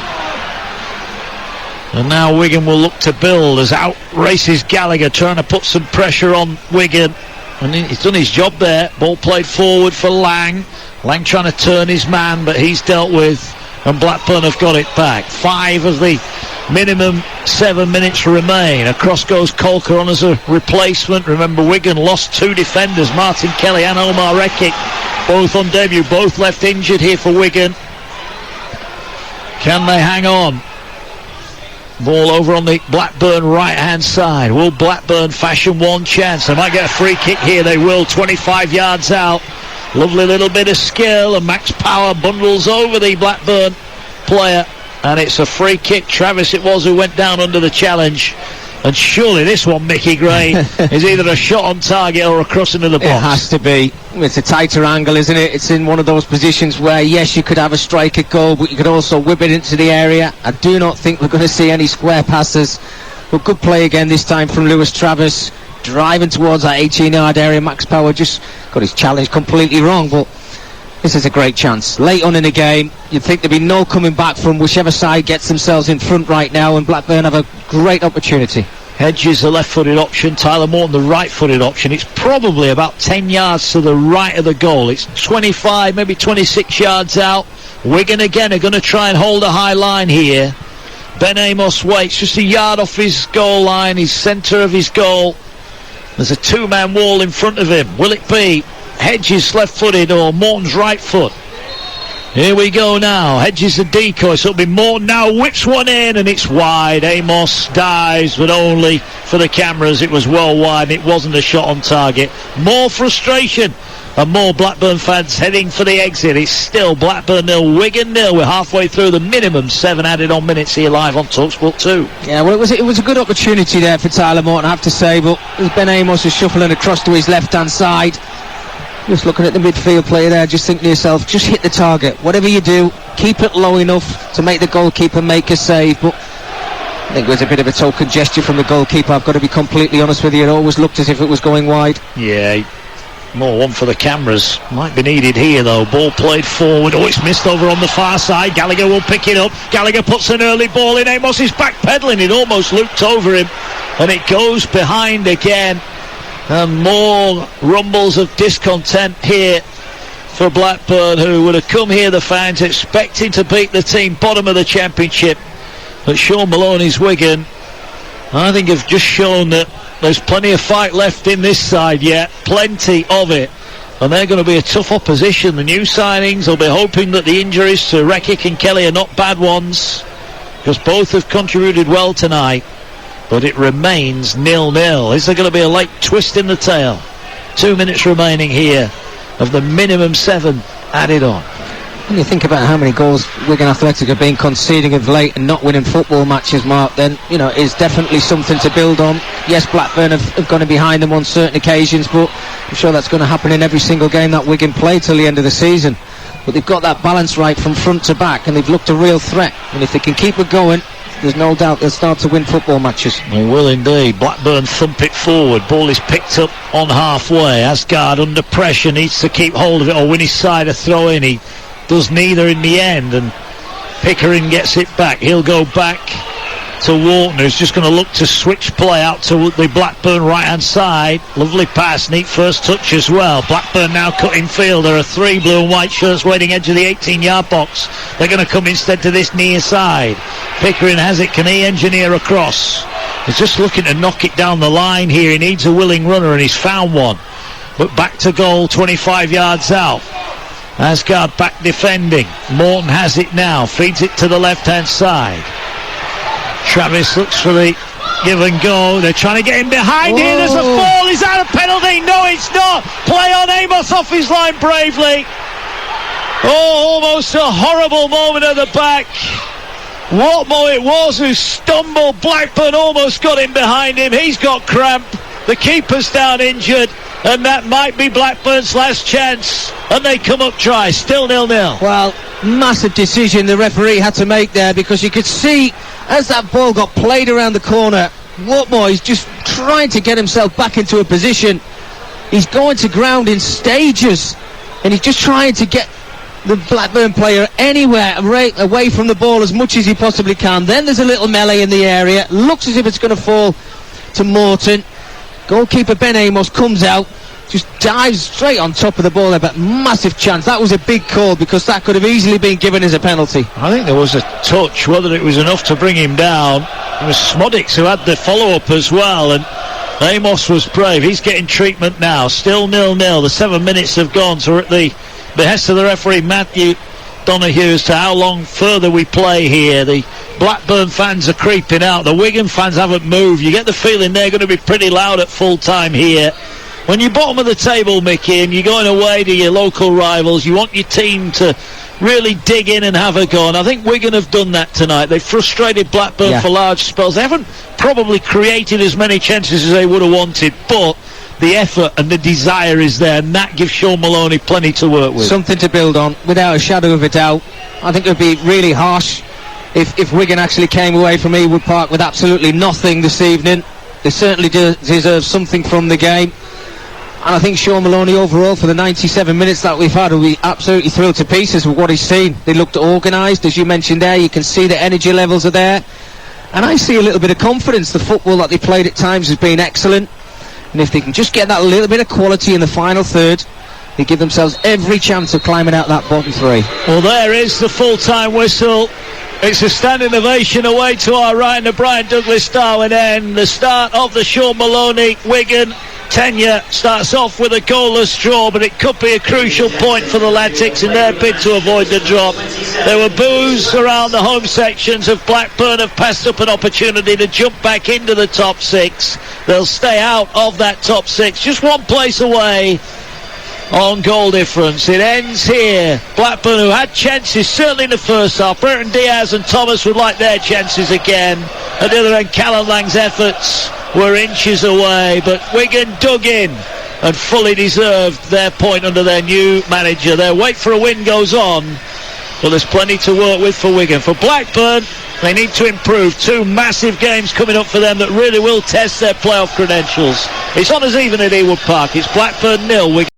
And now Wigan will look to build as out races Gallagher, trying to put some pressure on Wigan. And he's done his job there. Ball played forward for Lang. Lang trying to turn his man, but he's dealt with, and Blackburn have got it back. 5 of the minimum 7 minutes remain. Across goes Colker on as a replacement. Remember, Wigan lost 2 defenders, Martin Kelly and Omar Rekic, both on debut, both left injured here for Wigan. Can they hang on? Ball over on the Blackburn right-hand side. Will Blackburn fashion one chance? They might get a free kick here. They will. 25 yards out. Lovely little bit of skill, and Max Power bundles over the Blackburn player, and it's a free kick. Travis it was who went down under the challenge, and surely this one, Mickey Gray, is either a shot on target or a cross into the box. It has to be. It's a tighter angle, isn't it? It's in one of those positions where, yes, you could have a striker goal, but you could also whip it into the area. I do not think we're going to see any square passes, but good play again this time from Lewis Travis, driving towards that 18-yard area. Max Power just got his challenge completely wrong, but this is a great chance. Late on in the game, you'd think there'd be no coming back from whichever side gets themselves in front right now, and Blackburn have a great opportunity. Hedges the left-footed option, Tyler Morton the right-footed option. It's probably about 10 yards to the right of the goal. It's 25, maybe 26 yards out. Wigan again are going to try and hold a high line here. Ben Amos waits just a yard off his goal line, his centre of his goal. There's a 2-man wall in front of him. Will it be Hedges left-footed or Morton's right foot? Here we go now. Hedges the decoy, so it'll be Morton now. Whips one in, and it's wide. Amos dives, but only for the cameras. It was well wide, and it wasn't a shot on target. More frustration and more Blackburn fans heading for the exit. It's still Blackburn 0, Wigan 0. We're halfway through the minimum 7 added on minutes here live on Talksport 2. Yeah, well, it was a good opportunity there for Tyler Morton, I have to say, but as Ben Amos is shuffling across to his left-hand side, just looking at the midfield player there, just thinking to yourself, just hit the target. Whatever you do, keep it low enough to make the goalkeeper make a save. But I think it was a bit of a token gesture from the goalkeeper, I've got to be completely honest with you. It always looked as if it was going wide. Yeah, more one for the cameras. Might be needed here, though. Ball played forward. Oh, it's missed over on the far side. Gallagher will pick it up. Gallagher puts an early ball in. Amos is backpedaling. It almost looped over him. And it goes behind again. And more rumbles of discontent here for Blackburn, who would have come here, the fans, expecting to beat the team bottom of the championship. But Sean Maloney's Wigan, I think, have just shown that there's plenty of fight left in this side yet. Plenty of it. And they're going to be a tough opposition. The new signings will be hoping that the injuries to Rekic and Kelly are not bad ones, because both have contributed well tonight. But it remains 0-0. Is there going to be a late twist in the tail? 2 minutes remaining here of the minimum 7 added on. When you think about how many goals Wigan Athletic have been conceding of late and not winning football matches, Mark, then, you know, it's definitely something to build on. Yes, Blackburn have gone behind them on certain occasions, but I'm sure that's going to happen in every single game that Wigan play till the end of the season. But they've got that balance right from front to back, and they've looked a real threat. And if they can keep it going, there's no doubt they'll start to win football matches. They will indeed. Blackburn thump it forward. Ball is picked up on halfway. Asgard under pressure needs to keep hold of it or win his side a throw in. He does neither in the end, and Pickering gets it back. He'll go back to Wharton, who's just going to look to switch play out to the Blackburn right hand side. Lovely pass, neat first touch as well. Blackburn now cutting field. There are 3 blue and white shirts waiting edge of the 18-yard box. They're going to come instead to this near side. Pickering has it. Can he engineer across? He's just looking to knock it down the line here. He needs a willing runner, and he's found one. But back to goal, 25 yards out. Asgard back defending. Morton has it now, feeds it to the left-hand side. Travis looks for the give and go. They're trying to get him behind. Whoa. Here. There's a fall. Is that a penalty? No, it's not. Play on Amos off his line bravely. Oh, almost a horrible moment at the back. Watmo it was who stumbled. Blackburn almost got him behind him. He's got cramp. The keeper's down injured, and that might be Blackburn's last chance. And they come up dry, still 0-0. Well, massive decision the referee had to make there, because you could see as that ball got played around the corner, Watmore is just trying to get himself back into a position. He's going to ground in stages, and he's just trying to get the Blackburn player anywhere away from the ball as much as he possibly can. Then there's a little melee in the area. Looks as if it's going to fall to Morton. Goalkeeper Ben Amos comes out, just dives straight on top of the ball there, but massive chance. That was a big call, because that could have easily been given as a penalty. I think there was a touch. Whether it was enough to bring him down, it was Smodics who had the follow-up as well, and Amos was brave. He's getting treatment now. Still 0-0. The 7 minutes have gone, so we're at the behest of the referee Matthew Donahue as to how long further we play here. The Blackburn fans are creeping out. The Wigan fans haven't moved. You get the feeling they're going to be pretty loud at full time here. When you're bottom of the table, Mickey, and you're going away to your local rivals, you want your team to really dig in and have a go. And I think Wigan have done that tonight. They've frustrated Blackburn for large spells. They haven't probably created as many chances as they would have wanted, but the effort and the desire is there, and that gives Sean Maloney plenty to work with. Something to build on, without a shadow of a doubt. I think it would be really harsh if Wigan actually came away from Ewood Park with absolutely nothing this evening. They certainly deserve something from the game. And I think Sean Maloney overall, for the 97 minutes that we've had, will be absolutely thrilled to pieces with what he's seen. They looked organised, as you mentioned there. You can see the energy levels are there. And I see a little bit of confidence. The football that they played at times has been excellent. And if they can just get that little bit of quality in the final third, they give themselves every chance of climbing out that bottom 3. Well, there is the full-time whistle. It's a standing ovation away to our right, and the Brian Douglas Darwin end. The start of the Sean Maloney Wigan tenure starts off with a goalless draw, but it could be a crucial point for the Latics in their bid to avoid the drop. There were boos around the home sections of Blackburn have passed up an opportunity to jump back into the top 6. They'll stay out of that top 6, just one place away on goal difference. It ends here. Blackburn, who had chances certainly in the first half. Burton Diaz and Thomas would like their chances again. At the other end, Callum Lang's efforts were inches away, but Wigan dug in and fully deserved their point under their new manager. Their wait for a win goes on, but there's plenty to work with for Wigan. For Blackburn, they need to improve. 2 massive games coming up for them that really will test their playoff credentials. It's on as even at Ewood Park. It's Blackburn 0, Wigan